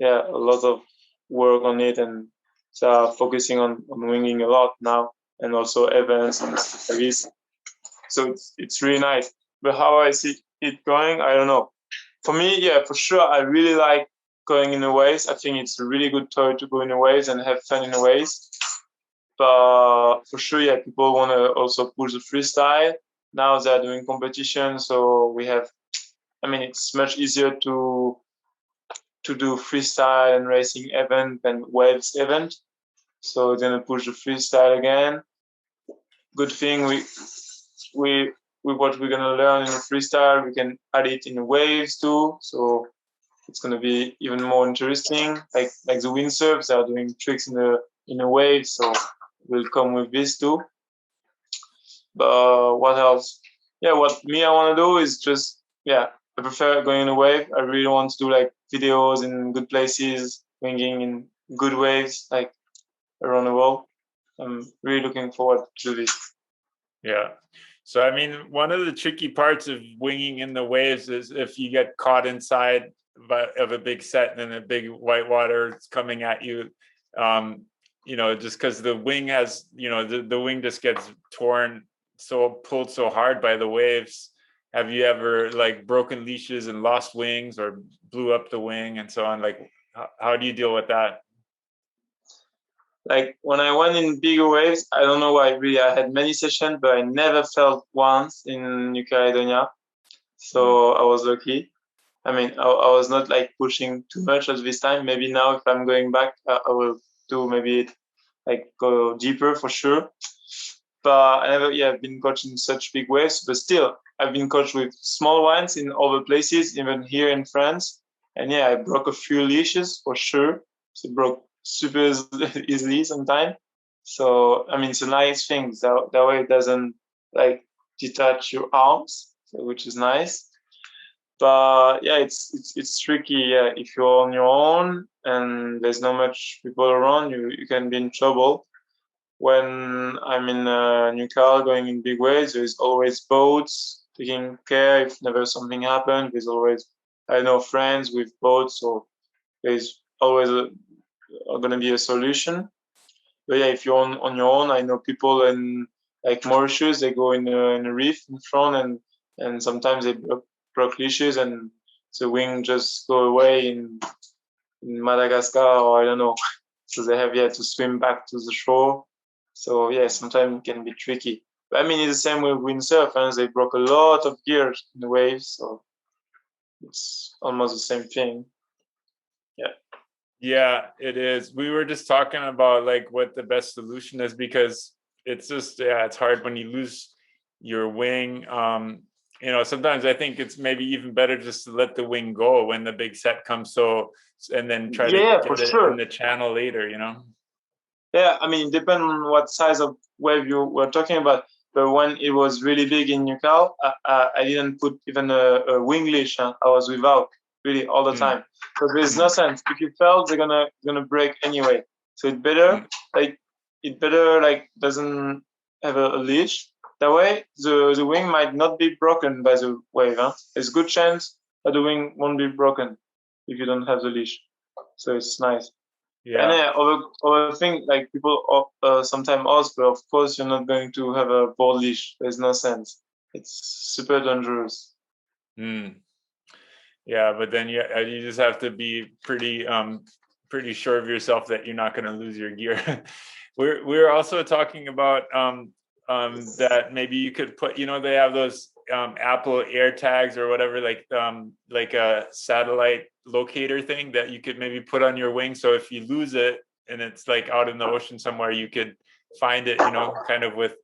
S2: a lot of work on it, and so are focusing on winging a lot now, and also events and stuff like this. So it's really nice. But how I see it going, I don't know. For me, for sure, I really like going in the waves. I think it's a really good toy to go in the waves and have fun in the waves. But for sure, people want to also push the freestyle. Now they're doing competition, so we have. I mean, it's much easier to do freestyle and racing event than waves event. So we're gonna push the freestyle again. Good thing we with what we're gonna learn in the freestyle, we can add it in waves too. So it's gonna be even more interesting. Like the windsurfs are doing tricks in a wave, so we'll come with this too. But what else? Yeah, what I want to do is just, I prefer going in a wave. I really want to do like videos in good places, winging in good waves, like around the world. I'm really looking forward to this.
S3: Yeah. So, I mean, one of the tricky parts of winging in the waves is if you get caught inside of a big set and then a big white water is coming at you, just because the wing has, the wing just gets pulled so hard by the waves. Have you ever like broken leashes and lost wings or blew up the wing and so on? Like, how do you deal with that?
S2: Like when I went in bigger waves, I don't know why really I had many sessions, but I never felt once in New Caledonia. So I was lucky. I mean, I was not like pushing too much at this time. Maybe now if I'm going back, I will do maybe like go deeper for sure. But I never, been coaching such big waves. But still, I've been coached with small ones in other places, even here in France. And I broke a few leashes for sure. So broke super easily sometimes. So I mean, it's a nice thing. That way it doesn't like detach your arms, which is nice. But it's tricky. Yeah, if you're on your own and there's not much people around, you can be in trouble. When I'm in New Cal going in big waves, there's always boats taking care if never something happened. There's always, I know, friends with boats, so there's always going to be a solution. But if you're on your own, I know people in like Mauritius, they go in a reef in front, and sometimes they broke leashes and the wing just go away in Madagascar or I don't know. So they have to swim back to the shore. So sometimes it can be tricky. But I mean, it's the same with windsurf, and they broke a lot of gears in the waves, so it's almost the same thing. Yeah.
S3: Yeah, it is. We were just talking about like what the best solution is because it's just it's hard when you lose your wing. Sometimes I think it's maybe even better just to let the wing go when the big set comes, and then try to get it in the channel later.
S2: Yeah, I mean, it depends on what size of wave you were talking about. But when it was really big in New Cal, I didn't put even a wing leash. I was without really all the time. Because there's no sense. If you fell, they're gonna break anyway. So it better doesn't have a leash. That way the wing might not be broken by the wave. There's a good chance that the wing won't be broken if you don't have the leash. So it's nice.
S3: Yeah.
S2: And other thing, like people sometimes ask, but of course you're not going to have a board leash. There's no sense. It's super dangerous.
S3: Yeah, but then you just have to be pretty sure of yourself that you're not going to lose your gear. We're also talking about that maybe you could put, they have those Apple AirTags or whatever, like a satellite locator thing that you could maybe put on your wing. So if you lose it and it's like out in the ocean somewhere, you could find it, kind of with,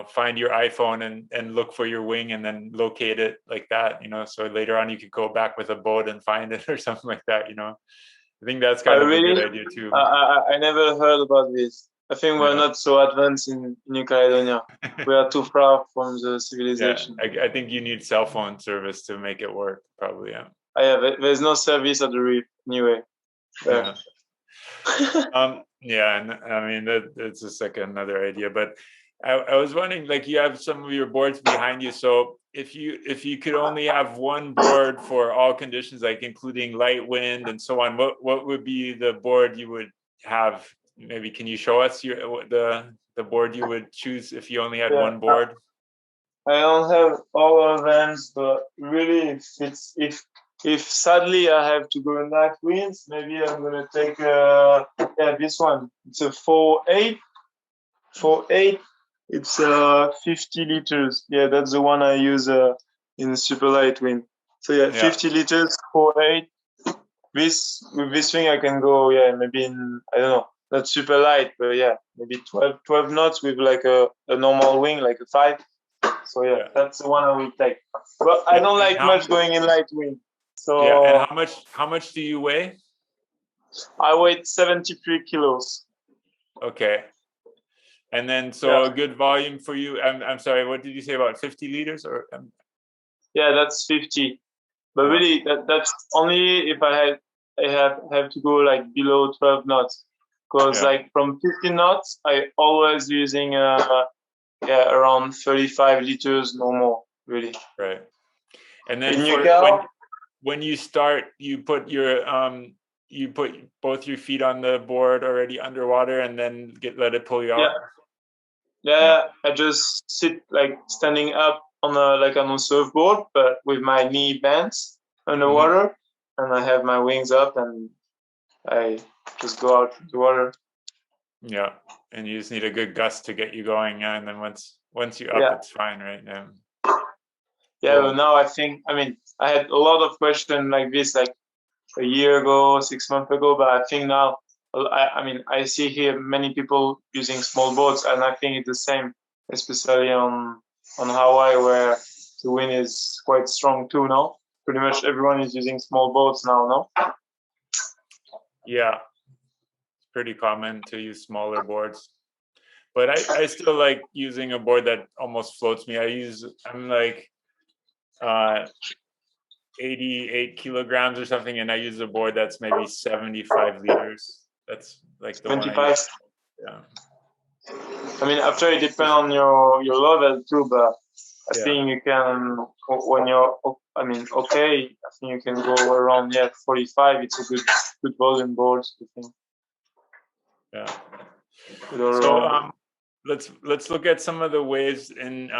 S3: find your iPhone and look for your wing and then locate it like that, so later on you could go back with a boat and find it or something like that, I think that's kind of a good idea too.
S2: I never heard about this. I think we're not so advanced in New Caledonia. We are too far from the civilization.
S3: I think you need cell phone service to make it work, probably.
S2: There's no service at the reef anyway.
S3: Yeah. And I mean that's just like another idea. But I was wondering, like, you have some of your boards behind you. So if you could only have one board for all conditions, like including light, wind, and so on, what would be the board you would have? Maybe can you show us the board you would choose if you only had one board?
S2: I don't have all of them, but really, if sadly I have to go in light winds, maybe I'm gonna take this one. It's a 4.8. 4.8. It's 50 liters. Yeah, that's the one I use in super light wind. So 50 liters, 4.8. With this thing I can go maybe in, I don't know, not super light, but maybe 12 knots with like a normal wing, like a 5. So yeah,
S3: Yeah.
S2: that's the one I will take. But I don't like much going in light wind. So
S3: Yeah, and how much do you weigh?
S2: I weigh 73 kilos.
S3: Okay. And then so
S2: Yeah.
S3: a good volume for you. I'm sorry, what did you say about 50 liters or
S2: Yeah, that's 50. But
S3: yeah.
S2: really, that's only if I have to go like below 12 knots. Because
S3: Yeah.
S2: like from 15 knots, I always using around 35 liters, no more, really.
S3: Right. And then
S2: In
S3: for
S2: Newcastle,
S3: when you start, you put both your feet on the board already underwater and then let it pull you out.
S2: yeah, I just sit like standing up on a surfboard, but with my knee bent underwater, and I have my wings up, and I just go out to the water.
S3: Yeah. And you just need a good gust to get you going. Yeah. And then once you're up,
S2: Yeah.
S3: it's fine, right? Yeah.
S2: Yeah,
S3: Cool.
S2: but now I mean, I had a lot of questions like this, like a year ago, 6 months ago, but I think now, I mean, I see here many people using small boats, and I think it's the same, especially on Hawaii, where the wind is quite strong too. Now, pretty much everyone is using small boats now. No.
S3: Yeah. It's pretty common to use smaller boards. But I still like using a board that almost floats me. I'm like 88 kilograms or something, and I use a board that's maybe 75 liters. That's like the one I
S2: 25.
S3: use. Yeah.
S2: I mean, after it depends on your level too, but I
S3: Yeah.
S2: think you can when you're, I mean, okay, I think you can go around 45. It's a good volume board, I think.
S3: Yeah.
S2: Or,
S3: So let's look at some of the waves in.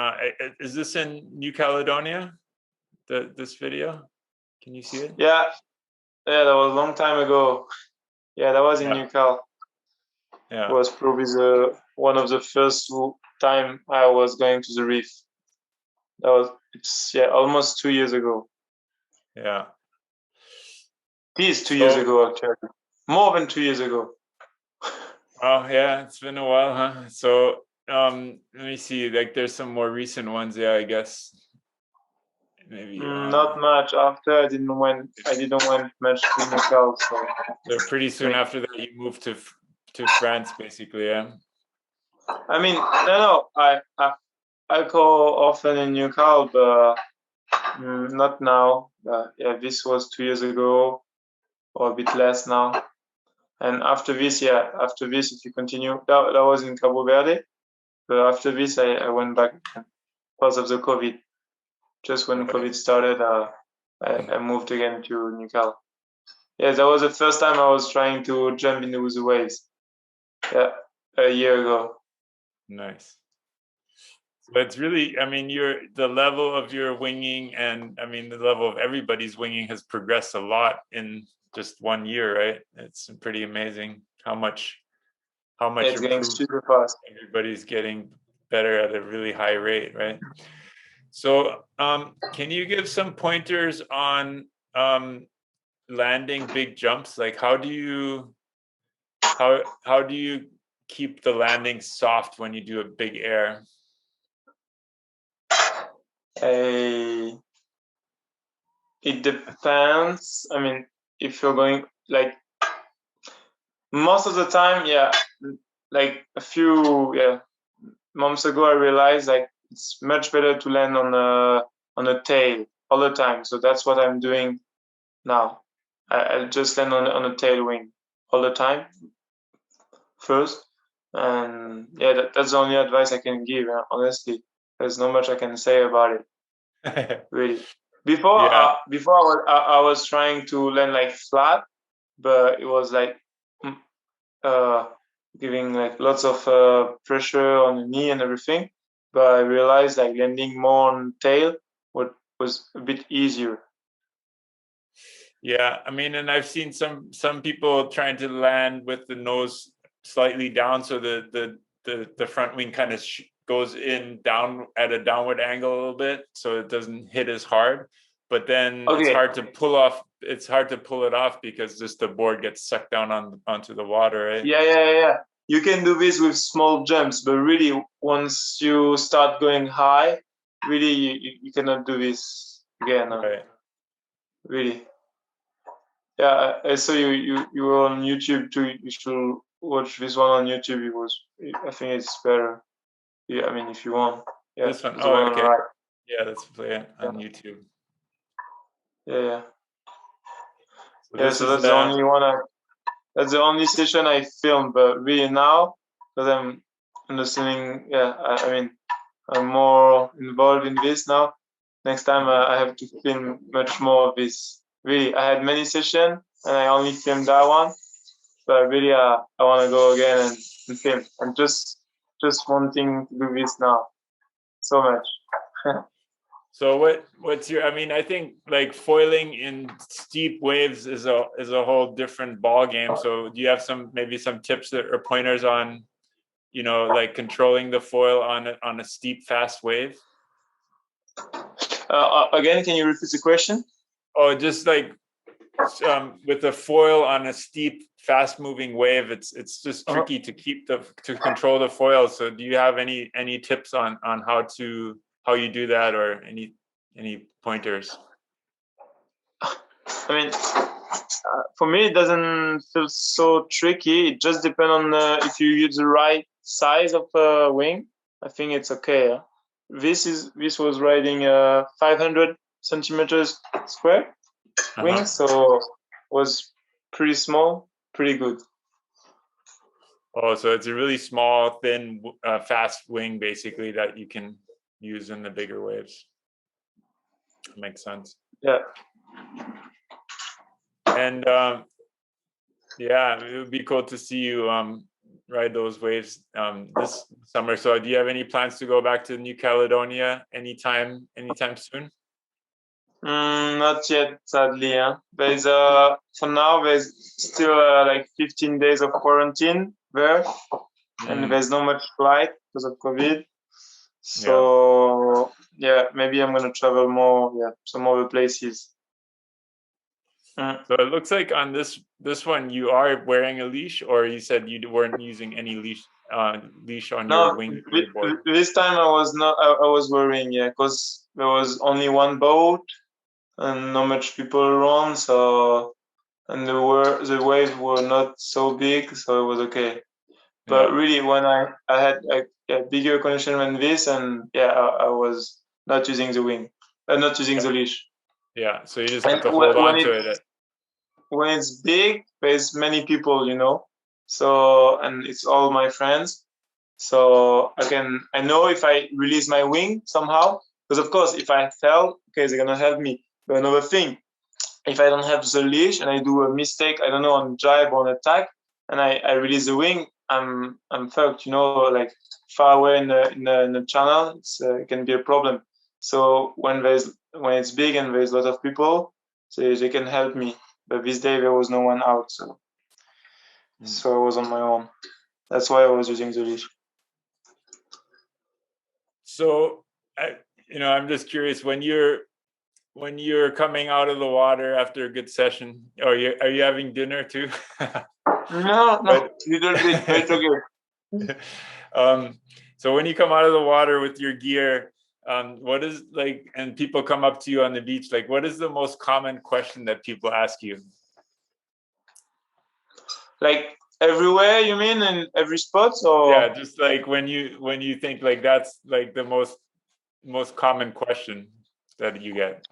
S3: Is this in New Caledonia? This video? Can you see it?
S2: yeah, that was a long time ago. Yeah, that was in Newcastle.
S3: Yeah.
S2: It was probably one of the first time I was going to the reef. It's almost 2 years ago.
S3: Yeah.
S2: It is 2 years ago, actually. More than 2 years ago.
S3: Oh yeah, it's been a while, huh? So let me see. Like, there's some more recent ones. Yeah, I guess maybe
S2: Not much. After I didn't went much to Newcastle. So
S3: pretty soon after that you moved to France, basically. Yeah.
S2: I mean, no. I go often in Newcastle, but not now. Yeah, this was 2 years ago, or a bit less now. And after this, if you continue, that was in Cabo Verde. But after this, I went back because of the COVID. Just when COVID started, I moved again to Newcastle. Yeah, that was the first time I was trying to jump into the waves. Yeah, a year ago.
S3: Nice. But it's really, I mean, the level of your winging, and I mean the level of everybody's winging has progressed a lot in just 1 year, right? It's pretty amazing how much
S2: It's getting super fast.
S3: Everybody's getting better at a really high rate, right? So can you give some pointers on landing big jumps? Like how do you keep the landing soft when you do a big air?
S2: It depends. I mean, if you're going like most of the time, like a few months ago, I realized like it's much better to land on a tail all the time. So that's what I'm doing now. I'll just land on a tail wing all the time first, and that's the only advice I can give. Honestly, there's not much I can say about it. Really. Before, I was trying to land like flat, but it was like giving like lots of pressure on the knee and everything. But I realized like landing more on tail was a bit easier.
S3: Yeah, I mean, and I've seen some people trying to land with the nose slightly down, so the front wing kind of goes in down at a downward angle a little bit, so it doesn't hit as hard. But then it's hard to pull off. It's hard to pull it off because just the board gets sucked down onto the water, right?
S2: Yeah. You can do this with small jumps, but really once you start going high, really you cannot do this again.
S3: Right.
S2: Really. Yeah, I saw you were on YouTube too. You should watch this one on YouTube. I think it's better. Yeah, I mean, if you want. Yeah,
S3: This one.
S2: the
S3: Oh,
S2: one on the
S3: okay.
S2: right.
S3: Yeah, let's play it on YouTube.
S2: Yeah.
S3: So
S2: Yeah,
S3: this
S2: so
S3: is
S2: that's the only one. That's the only session I filmed. But really now, because I'm understanding. Yeah, I mean, I'm more involved in this now. Next time I have to film much more of this. Really, I had many sessions and I only filmed that one. But really, I want to go again and film. I'm just wanting to do this now so much.
S3: So what's your, I mean, I think like foiling in steep waves is a whole different ball game. So do you have maybe some tips or pointers on, like controlling the foil on a steep, fast wave?
S2: Again, can you repeat the question?
S3: Oh, just like with the foil on a steep, fast-moving wave, it's just tricky to control the foil. So do you have any tips on how you do that, or any pointers?
S2: I mean, for me, it doesn't feel so tricky. It just depends on if you use the right size of wing. I think it's okay. Yeah? This was riding 500 centimeters square wing, so it was pretty small, pretty good.
S3: Oh, so it's a really small, thin, fast wing, basically, that you can use in the bigger waves. Makes sense.
S2: Yeah.
S3: And yeah, it would be cool to see you ride those waves this summer. So do you have any plans to go back to New Caledonia anytime soon?
S2: Not yet, sadly. There's for now there's still like 15 days of quarantine there, and there's not much flight because of COVID. So yeah, maybe I'm gonna travel more. Yeah, some other places.
S3: So it looks like on this one you are wearing a leash, or you said you weren't using any leash on your wing board.
S2: This time I was not. I was wearing, because there was only one boat and not much people around. So and the waves were not so big, so it was okay. But really, when I had a bigger condition than this, and I was not using the wing, not using the leash.
S3: Yeah, so you just have to hold on to it.
S2: When it's big, there's many people, so, and it's all my friends. So I know if I release my wing somehow, because of course, if I fell, okay, they're gonna help me. But another thing, if I don't have the leash and I do a mistake, I don't know, on jibe or on attack, and I release the wing, I'm fucked, like far away in the channel, it can be a problem. So when it's big and there's a lot of people, so they can help me. But this day there was no one out, so I was on my own. That's why I was using the leash.
S3: So, I'm just curious, when you're coming out of the water after a good session, are you having dinner too?
S2: No, little bit, but it's okay.
S3: So when you come out of the water with your gear, what is and people come up to you on the beach, what is the most common question that people ask you?
S2: Like everywhere, you mean, in every spot, or?
S3: Yeah, just when you think that's the most common question that you get.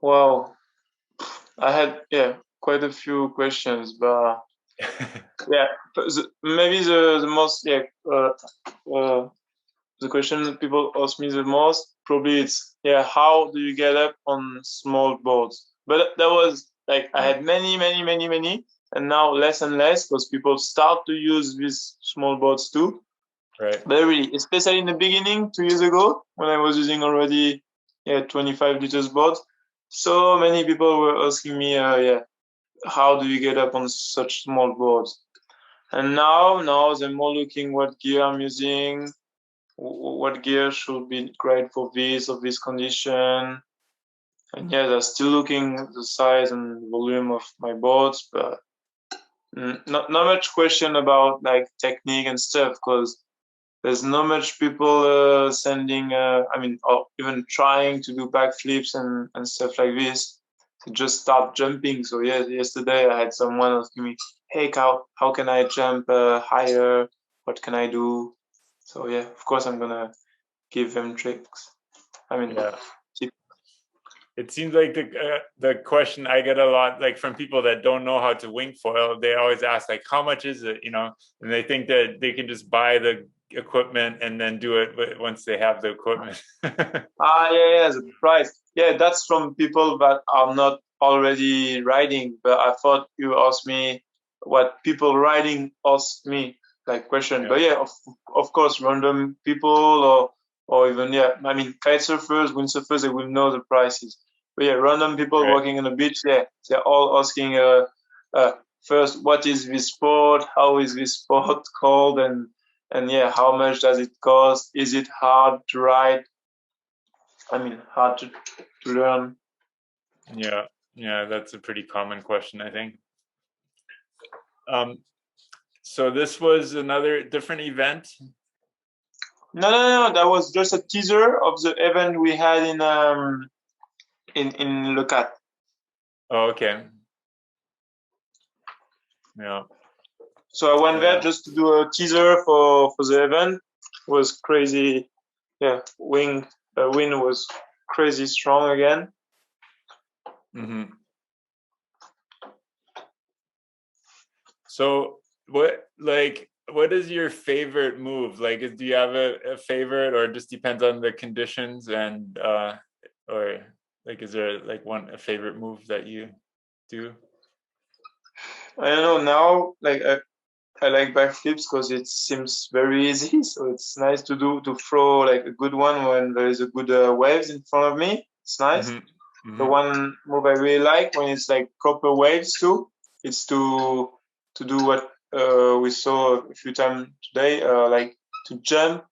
S2: Well, I had quite a few questions, but maybe the most the question that people ask me the most, probably it's how do you get up on small boards? But that was I had many, and now less and less, because people start to use these small boards too.
S3: Right.
S2: But really, especially in the beginning, 2 years ago, when I was using already 25 liters boards, so many people were asking me how do you get up on such small boards? And now they're more looking what gear I'm using, what gear should be great for this or this condition. And they're still looking at the size and volume of my boards, but not much question about technique and stuff, because there's not much people sending, or even trying to do backflips and stuff like this. To just start jumping. So yeah, yesterday I had someone asking me, "Hey, how can I jump higher? What can I do?" So yeah, of course I'm gonna give them tricks.
S3: Yeah. It seems like the question I get a lot, like from people that don't know how to wing foil, they always ask like, "How much is it?" And they think that they can just buy the equipment and then do it once they have the equipment.
S2: Yeah, the price. Yeah, that's from people that are not already riding. But I thought you asked me what people riding asked me, like question.
S3: Yeah.
S2: But yeah, of course, random people or even kite surfers, windsurfers, they will know the prices. But yeah, random people
S3: Right.
S2: walking on the beach, yeah, they're all asking first, what is this sport? How is this sport called? And yeah, how much does it cost? Is it hard to ride? Hard to learn.
S3: Yeah, that's a pretty common question, I think. So this was another different event.
S2: No. That was just a teaser of the event we had in Lecat.
S3: Oh, okay. Yeah.
S2: So I went there just to do a teaser for the event. It was crazy. Yeah, wind was crazy strong again.
S3: Mm-hmm. So what is your favorite move? Like, do you have a favorite, or it just depends on the conditions, and or like, is there like a favorite move that you do?
S2: I don't know now. Like I like backflips because it seems very easy. So it's nice to throw like a good one when there is a good waves in front of me. It's nice.
S3: Mm-hmm.
S2: The one move I really like when it's like proper waves too. It's to do what we saw a few times today, like to jump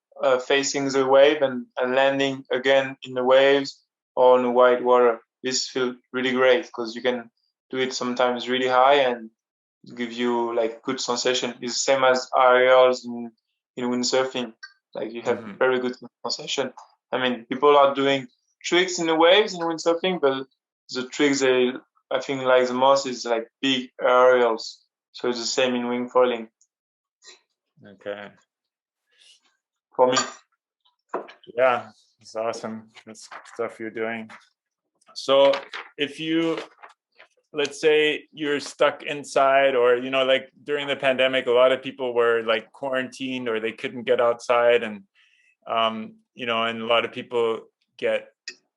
S2: facing the wave and landing again in the waves or on the white water. This feels really great because you can do it sometimes really high and give you like good sensation. It's the same as aerials in windsurfing. Like you have very good sensation. People are doing tricks in the waves in windsurfing, but the tricks I think like the most is like big aerials. So it's the same in wing foiling.
S3: Okay.
S2: For me.
S3: Yeah, it's awesome. That's stuff you're doing. So if let's say you're stuck inside, or like during the pandemic, a lot of people were like quarantined or they couldn't get outside, and and a lot of people get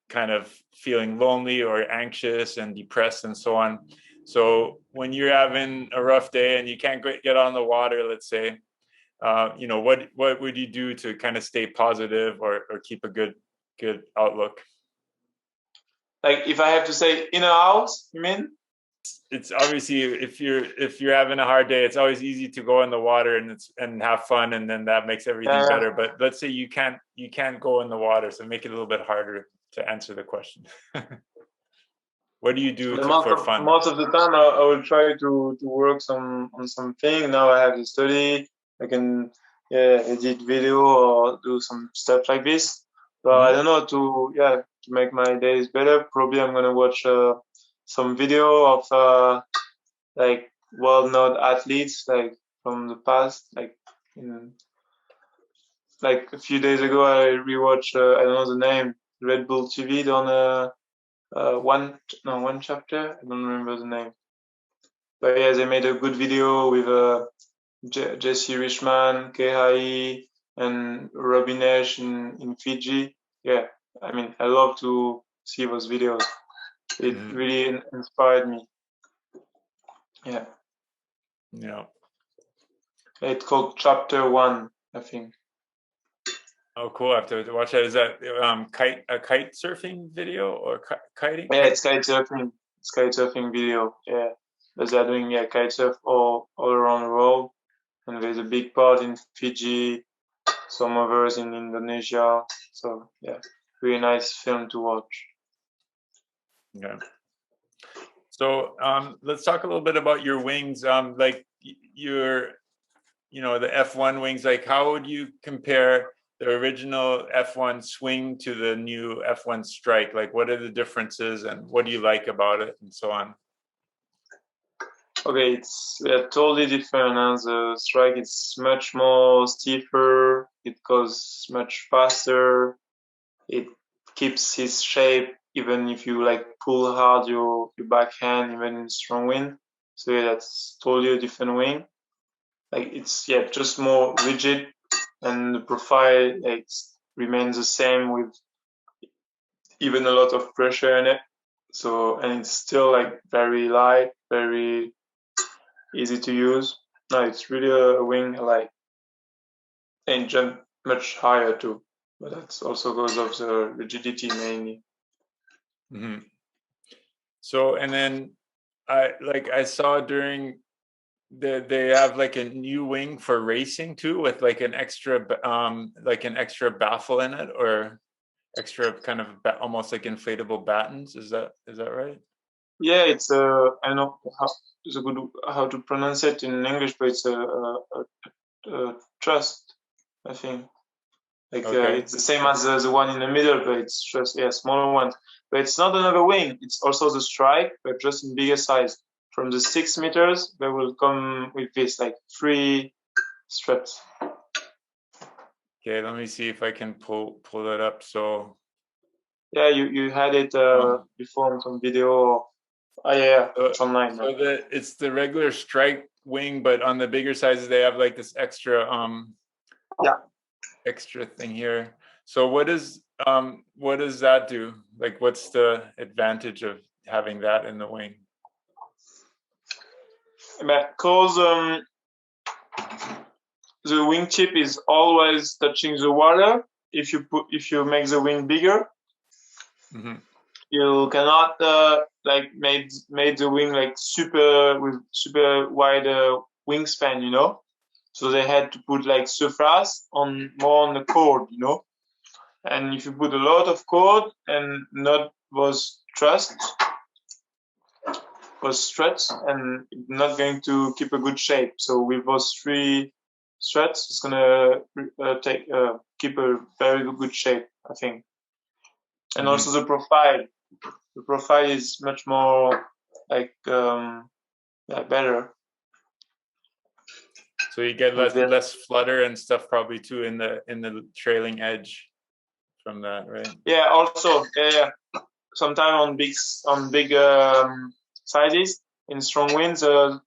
S3: kind of feeling lonely or anxious and depressed and so on. So when you're having a rough day and you can't get on the water, let's say, what would you do to kind of stay positive or keep a good outlook?
S2: Like if I have to say in a house, you mean?
S3: It's obviously, if you're having a hard day, it's always easy to go in the water and have fun, and then that makes everything better. But let's say you can't go in the water, so make it a little bit harder to answer the question. What do you do for fun?
S2: Most of the time, I will try to work on something. Now I have to study. I can edit video or do some stuff like this. But I don't know to make my days better. Probably I'm gonna watch some video of like well-known athletes like from the past. Like a few days ago, I rewatched I don't know the name, Red Bull TV on one chapter. I don't remember the name. But yeah, they made a good video with Jesse Richman, Kehai, and Robinesh in Fiji. Yeah, I love to see those videos. It really inspired me. Yeah.
S3: Yeah.
S2: It's called Chapter 1, I think.
S3: Oh, cool! I have to watch that. Is that a kite surfing video or kiting?
S2: Yeah, it's kite surfing. It's kite surfing video. Yeah, but they're doing kite surf all around the world, and there's a big part in Fiji, some others in Indonesia. So yeah, really nice film to watch.
S3: Yeah. So let's talk a little bit about your wings. Like you know, the F1 wings, like how would you compare the original F1 swing to the new F1 strike? Like what are the differences and what do you like about it and so on?
S2: Okay, it's totally different. The strike is much more stiffer. It goes much faster. It keeps its shape even if you like pull hard your backhand, even in strong wind. So yeah, that's totally a different wing. Like it's just more rigid, and the profile remains the same with even a lot of pressure in it. So and it's still like very light, very easy to use. No, it's really a wing I like, and jump much higher too. But that's also because of the rigidity mainly.
S3: Mm-hmm. So and then I saw during they have like a new wing for racing too, with like an extra baffle in it, or extra kind of almost like inflatable battens. Is that right?
S2: Yeah, it's I know how to pronounce it in English, but it's a trust, I think. Like
S3: Okay.
S2: it's the same as the one in the middle, but it's just smaller one. But it's not another wing. It's also the strike, but just in bigger size. From the 6 meters, they will come with this like 3 struts.
S3: Okay, let me see if I can pull that up. So
S2: yeah, you had it before on some video. Oh yeah, it's online now.
S3: So it's the regular strike wing, but on the bigger sizes they have like this extra extra thing here. So what does that do? Like what's the advantage of having that in the wing?
S2: Because the wingtip is always touching the water. If you make the wing bigger,
S3: Mm-hmm.
S2: you cannot make the wing like super wide wingspan, you know. So they had to put like surface more on the cord, you know. And if you put a lot of cord and not struts, and not going to keep a good shape. So with those 3 struts, it's gonna keep a very good shape, I think. And also the profile. The profile is much more like better.
S3: So you get less flutter and stuff probably too in the trailing edge from that, right?
S2: Yeah. Also, sometimes on big sizes in strong winds, the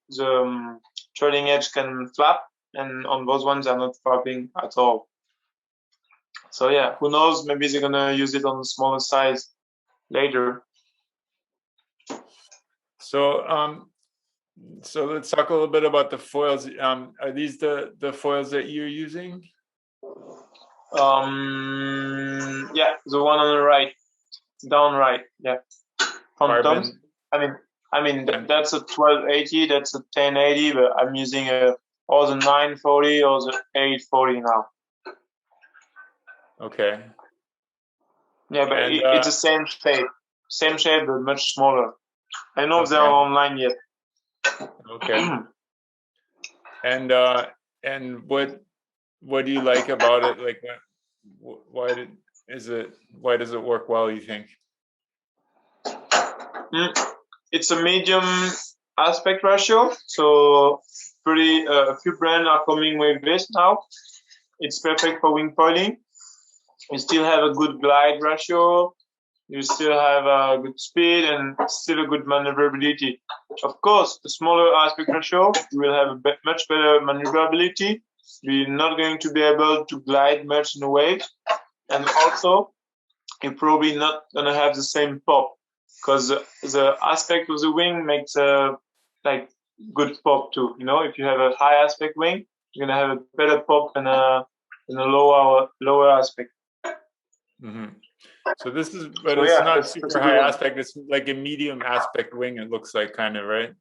S2: trailing edge can flap, and on those ones they're not flapping at all. So yeah, who knows? Maybe they're gonna use it on a smaller size later.
S3: So let's talk a little bit about the foils. Are these the foils that you're using?
S2: Yeah, the one on the right, down right. Yeah, Phantoms. I mean that's a 1280, that's a 1080, but I'm using or the 940 or the 840 now.
S3: Okay.
S2: Yeah, but it's the same shape, but much smaller. I don't know if they're online yet.
S3: Okay. And what do you like about it? Like, why does it work well, you think?
S2: It's a medium aspect ratio, so a few brands are coming with this now. It's perfect for wing foiling. You still have a good glide ratio. You still have a good speed and still a good maneuverability. Of course, the smaller aspect ratio, you will have much better maneuverability. You're not going to be able to glide much in the waves. And also, you're probably not going to have the same pop, because the aspect of the wing makes a good pop too. You know, if you have a high aspect wing, you're going to have a better pop than a lower aspect.
S3: Mm-hmm. So this is, but it's not super high aspect. It's like a medium aspect wing. It looks like, kind of, right?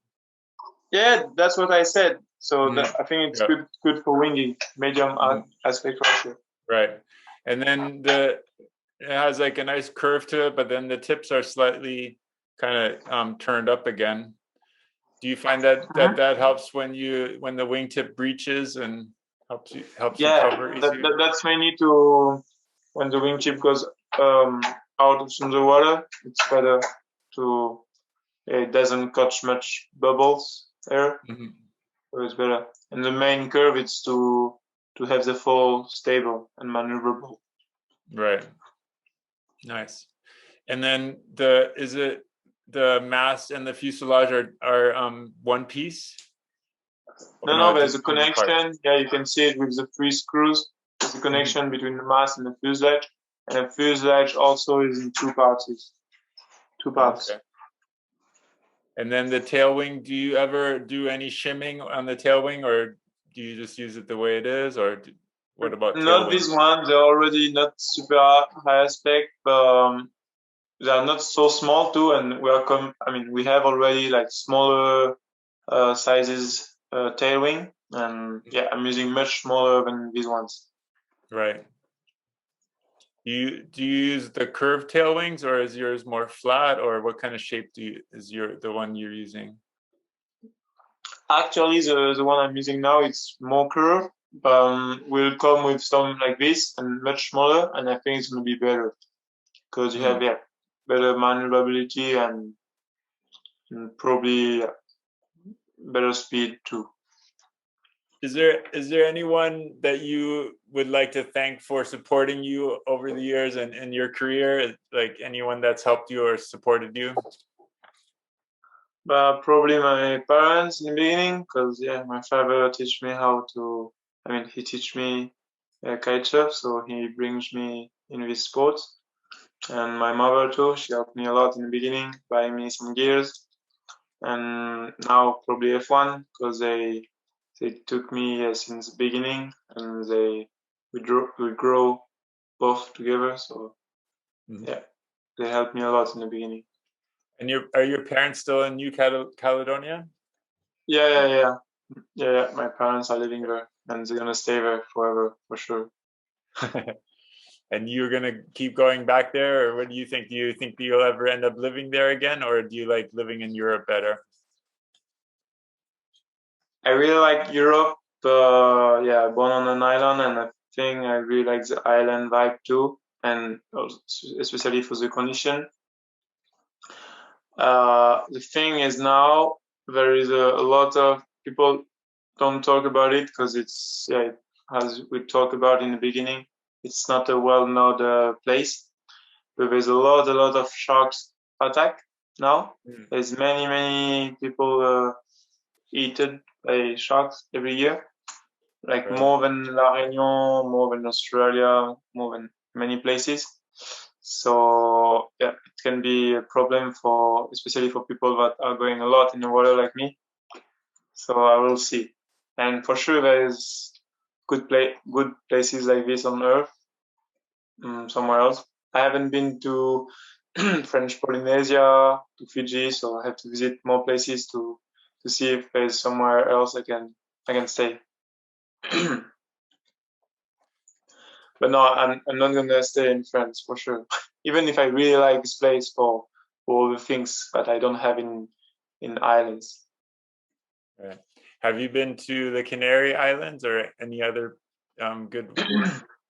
S2: Yeah, that's what I said. So I think it's good for winging, medium aspect ratio.
S3: Right, and then it has like a nice curve to it, but then the tips are slightly kind of turned up again. Do you find that that helps when the wingtip breaches and helps you
S2: Yeah,
S3: cover easier.
S2: that's mainly to when the wing chip goes out from the water. It's better to it doesn't catch much bubbles there,
S3: Mhm.
S2: so it's better. And the main curve is to have the fall stable and maneuverable.
S3: Right. Nice. And then is it the mast and the fuselage are one piece? Or
S2: No,
S3: no,
S2: no,
S3: it's
S2: there's a
S3: moving parts.
S2: connection. Yeah, you can see it with the three screws. There's a
S3: Mhm.
S2: connection between the mast and the fuselage, and the fuselage also is in two parts. Two parts.
S3: Okay. And then the tail wing, do you ever do any shimming on the tail wing, or do you just use it the way it is, or what about tail
S2: Not this
S3: wings?
S2: one. They're already not super high aspect, but they are not so small too. And we are I mean, we have already like smaller sizes tail wing, and yeah, I'm using much smaller than these ones.
S3: Right. Do you use the curved tail wings, or is yours more flat, or what kind of shape is the one you're using?
S2: Actually, the one I'm using now it's more curved. Will come with some like this and much smaller, and I think it's gonna be better because you
S3: Hmm.
S2: have better maneuverability and probably better speed too.
S3: Is there anyone that you would like to thank for supporting you over the years and in your career? Like anyone that's helped you or supported you?
S2: But probably my parents in the beginning, because yeah, my father teach me how to. I mean, he teach me kitesurf, so he brings me in this sport. And my mother too, she helped me a lot in the beginning, buying me some gears. And now probably F1, because they took me since the beginning, and we grow both together. So
S3: Mhm.
S2: yeah, they helped me a lot in the beginning.
S3: And are your parents still in New Caledonia?
S2: Yeah, yeah, yeah. Yeah, yeah, my parents are living there and they're gonna stay there forever for sure.
S3: And you're gonna keep going back there, or what do you think? Do you think you'll ever end up living there again, or do you like living in Europe better?
S2: I really like Europe, yeah, born on an island, and I think I really like the island vibe too, and also, especially for the condition. The thing is now there is a lot of people don't talk about it because it's yeah, as we talked about in the beginning, it's not a well-known place. But there's a lot of sharks attack now.
S3: Mm.
S2: There's many people eaten by sharks every year, like
S3: Right.
S2: more than La Réunion, more than Australia, more than many places. So yeah, it can be a problem for, especially for people that are going a lot in the water like me. So I will see. And for sure, there's good places like this on Earth, somewhere else. I haven't been to French Polynesia, to Fiji, so I have to visit more places to see if there's somewhere else I can stay. But no, I'm not gonna stay in France for sure. Even if I really like this place for all the things that I don't have in islands.
S3: Right. Have you been to the Canary Islands or any other good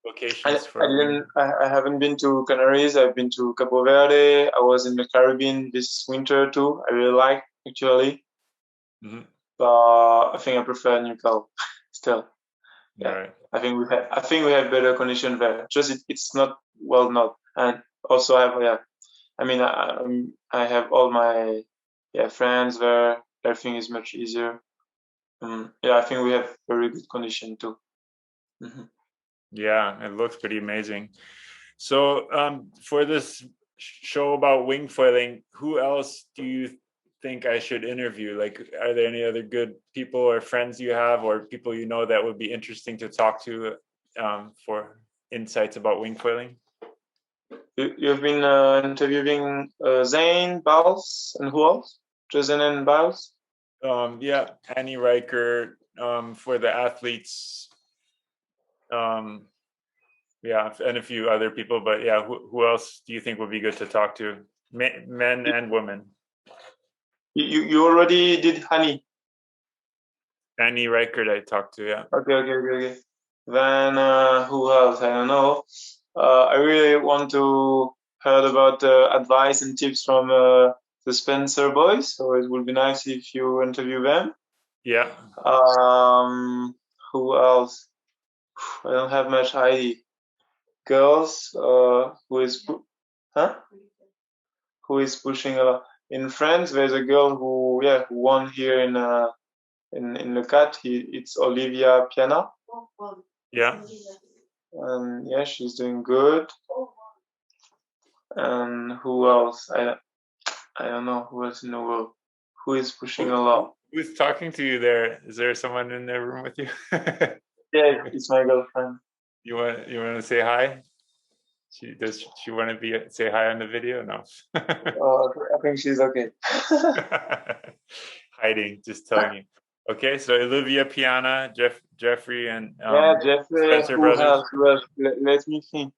S3: locations
S2: I
S3: for wing?
S2: didn't. I haven't been to Canaries. I've been to Cabo Verde. I was in the Caribbean this winter too. I really like actually,
S3: Mhm.
S2: but I think I prefer Newcastle still. Yeah,
S3: Right.
S2: I think we have better condition there. Just it's not well known, and also I have yeah. I mean I have all my friends there. Everything is much easier. Yeah, I think we have very good condition too. Hmm.
S3: Yeah, it looks pretty amazing. So, for this show about wing foiling, who else do you think I should interview? Like, are there any other good people or friends you have, or people you know that would be interesting to talk to for insights about wing foiling?
S2: You've been interviewing Zane, Bals, and who else? Jason and Bals?
S3: Yeah, Annie Riker for the athletes. Um, yeah, and a few other people, but yeah, who else do you think would be good to talk to? Men and women.
S2: You already did Honey.
S3: Annie Reichert I talked to, yeah.
S2: Okay. Then who else? I don't know. I really want to heard about advice and tips from the Spencer boys. So it would be nice if you interview them.
S3: Yeah.
S2: Who else? I don't have much idea. Girls, who is pushing a lot. In France, there's a girl who won here in Le Cat. It's Olivia Piana.
S3: Yeah.
S2: And yeah, she's doing good. And who else? I don't know who else in the world who is pushing a lot.
S3: Who's talking to you there? Is there someone in the room with you?
S2: Yeah, it's my girlfriend.
S3: You want to say hi? Does she want to say hi on the video? No.
S2: I think she's okay.
S3: Hiding, just telling you. Okay, so Olivia Piana, Jeffrey, and
S2: Jeffrey.
S3: Spencer
S2: Who
S3: brothers.
S2: else? Let me think.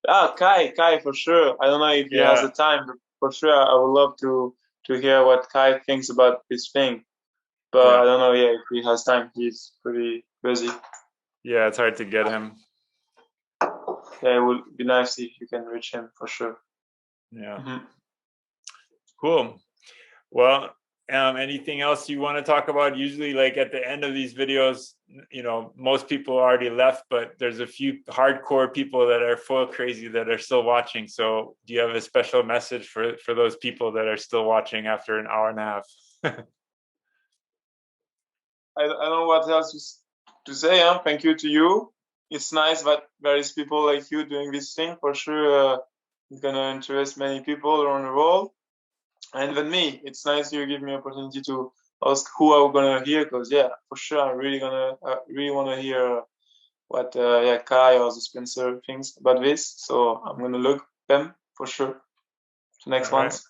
S2: Kai for sure. I don't know if he has the time, but for sure I would love to hear what Kai thinks about this thing. But I don't know if he has time. He's pretty busy.
S3: Yeah, it's hard to get him.
S2: Yeah, it would be nice if you can reach him for sure.
S3: Yeah.
S2: Mm-hmm.
S3: Cool. Well, anything else you want to talk about? Usually, like at the end of these videos, most people already left, but there's a few hardcore people that are full crazy that are still watching. So do you have a special message for those people that are still watching after an hour and a half?
S2: I don't know what else to say. Thank you to you. It's nice that there is people like you doing this thing. For sure, it's gonna interest many people around the world. And even me, it's nice you give me opportunity to ask who I'm gonna hear, because for sure I really want to hear what Kai or the Spencer thinks about this. So I'm gonna look them for sure. The next ones.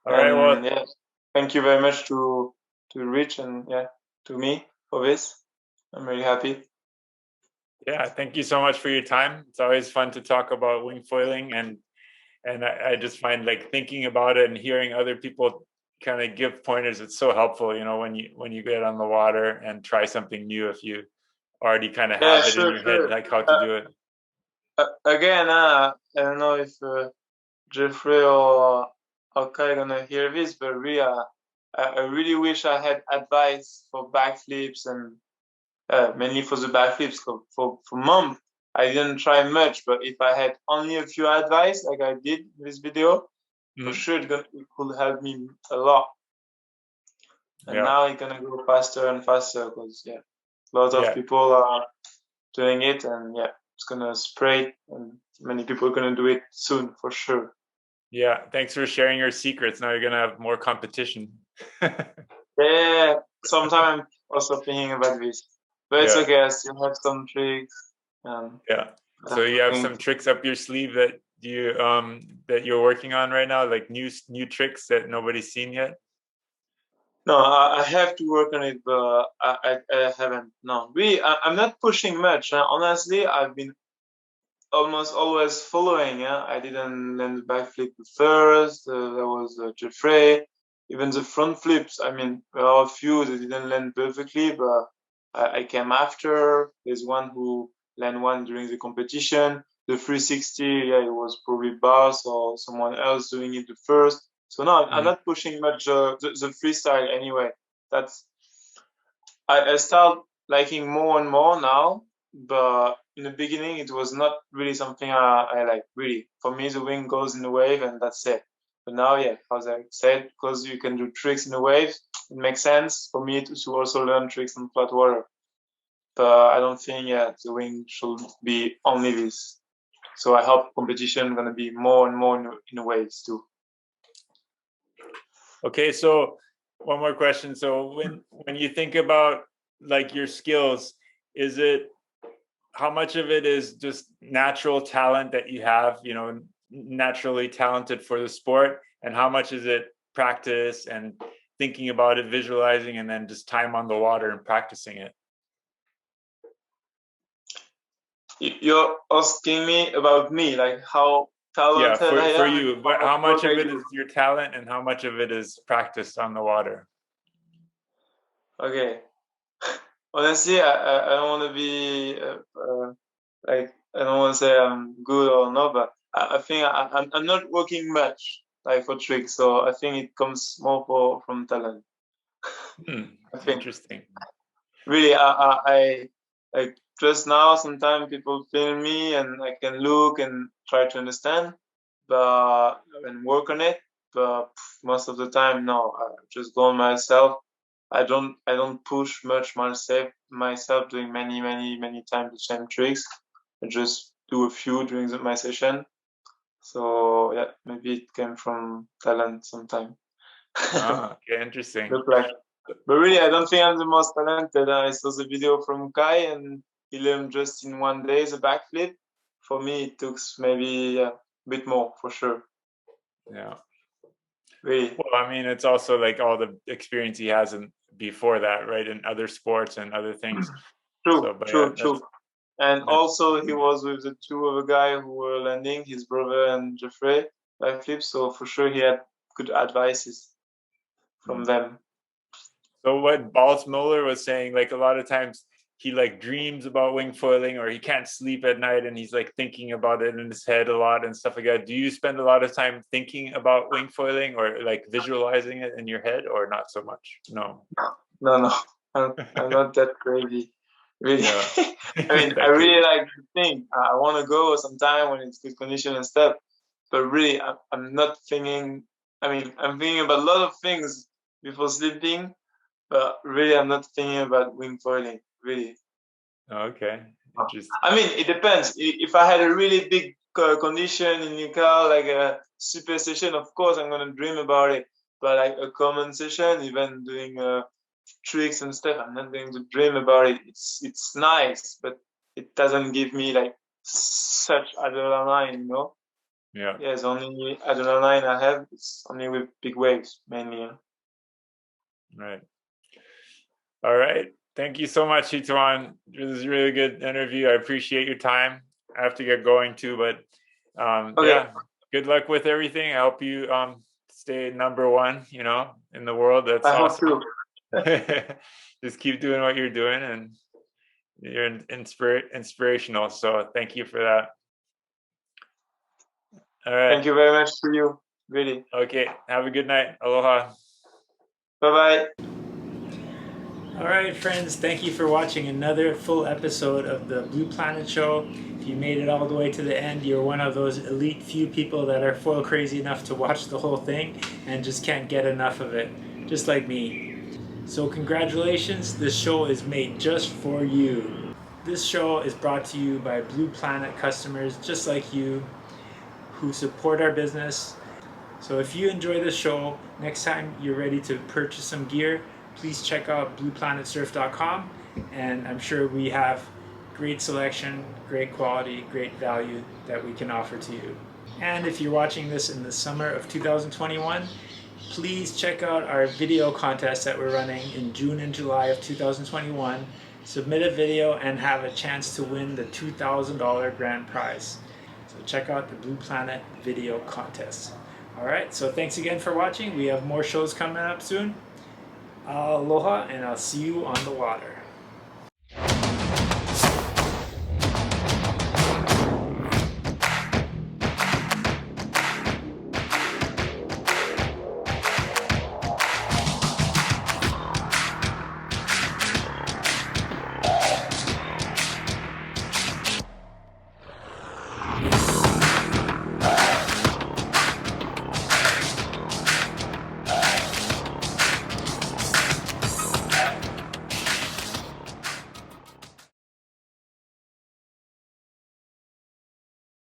S3: All right. Well,
S2: thank you very much to Rich and to me for this. I'm really happy.
S3: Yeah, thank you so much for your time. It's always fun to talk about wing foiling, and I just find like thinking about it and hearing other people kind of give pointers, it's so helpful, when you get on the water and try something new, if you already kind of have it in your head, like how to do it.
S2: Again, I don't know if Jeffrey or Kai gonna hear this, but really, I really wish I had advice for backflips and mainly for the backflips. For mom, I didn't try much, but if I had only a few advice like I did in this video, for sure it could help me a lot. And now it's gonna go faster and faster because lots of people are doing it, and it's gonna spread, and many people are gonna do it soon for sure. Yeah,
S3: thanks for sharing your secrets. Now you're gonna have more competition.
S2: Sometimes I'm also thinking about this, but it's okay. I still have some tricks.
S3: So you have some tricks up your sleeve that you're working on right now, like new tricks that nobody's seen yet.
S2: No, I have to work on it, but I haven't. No, really, I'm not pushing much. Honestly, I've been almost always following. I didn't land the backflip first. There was Jeffrey. Even the front flips. I mean, there are a few that didn't land perfectly, but I came after. There's one who landed one during the competition. The 360, it was probably Bars or someone else doing it the first. So no, I'm not pushing much the freestyle anyway. I start liking more and more now, but in the beginning it was not really something I like. Really, for me the wing goes in the wave and that's it. But now, as I said, because you can do tricks in the wave, it makes sense for me to also learn tricks on flat water. But I don't think the wing should be only this. So I hope competition gonna be more and more in the waves too.
S3: Okay, so one more question. So when you think about like your skills, how much of it is just natural talent that you have, naturally talented for the sport, and how much is it practice and thinking about it, visualizing, and then just time on the water and practicing it?
S2: You're asking me about me, like how talented I am?
S3: For you, but how much of it is your talent and how much of it is practice on the water?
S2: Okay. Honestly, I don't want to be like, I don't want to say I'm good or not, but I think I'm not working much like for tricks, so I think it comes more from talent. I think
S3: Interesting.
S2: really, I like just now. Sometimes people film me, and I can look and try to understand, but and work on it. But most of the time, no. I just go on myself. I don't push much myself doing many times the same tricks. I just do a few during my session. So yeah, maybe it came from talent sometime.
S3: Okay, interesting.
S2: Look like, but really, I don't think I'm the most talented. I saw the video from Kai, and he learned just in one day the backflip. For me, it took maybe a bit more for sure.
S3: Yeah.
S2: Really.
S3: Well, I mean, it's also like all the experience he has in before that, right? In other sports and other things.
S2: True,
S3: So, but yeah,
S2: true. And
S3: that's
S2: also, he was with the two other guys who were landing, his brother and Jeffrey, backflip. So for sure, he had good advices from them.
S3: So what Balz Muller was saying, like a lot of times he like dreams about wing foiling, or he can't sleep at night and he's like thinking about it in his head a lot and stuff like that. Do you spend a lot of time thinking about wing foiling or like visualizing it in your head, or not so much? No.
S2: No. I'm not that crazy. Really.
S3: Yeah.
S2: I mean, I really like to think. I want to go sometime when it's good condition and stuff. But really, I'm not thinking. I mean, I'm thinking about a lot of things before sleeping. But really, I'm not thinking about wing foiling. Really.
S3: Okay. Interesting.
S2: I mean, it depends. If I had a really big condition in your car, like a super session, of course I'm gonna dream about it. But like a common session, even doing tricks and stuff, I'm not going to dream about it. It's nice, but it doesn't give me like such adrenaline, you know.
S3: Yeah.
S2: Yes, only adrenaline I have. It's only with big waves mainly. Yeah.
S3: Right. All right. Thank you so much, Titouan. This is a really good interview. I appreciate your time. I have to get going too, but
S2: Okay.
S3: yeah, good luck with everything. I hope you stay number one, you know, in the world. That's
S2: I hope
S3: awesome.
S2: too.
S3: Just keep doing what you're doing, and you're inspirational. So thank you for that. All right.
S2: Thank you very much to you. Really.
S3: Okay. Have a good night. Aloha.
S2: Bye bye.
S1: All right, friends, thank you for watching another full episode of the Blue Planet Show. If you made it all the way to the end, you're one of those elite few people that are foil crazy enough to watch the whole thing and just can't get enough of it, just like me. So congratulations, this show is made just for you. This show is brought to you by Blue Planet customers just like you who support our business. So if you enjoy this show, next time you're ready to purchase some gear, please check out blueplanetsurf.com, and I'm sure we have great selection, great quality, great value that we can offer to you. And if you're watching this in the summer of 2021, please check out our video contest that we're running in June and July of 2021. Submit a video and have a chance to win the $2,000 grand prize. So check out the Blue Planet video contest. Alright, so thanks again for watching. We have more shows coming up soon. Aloha, and I'll see you on the water.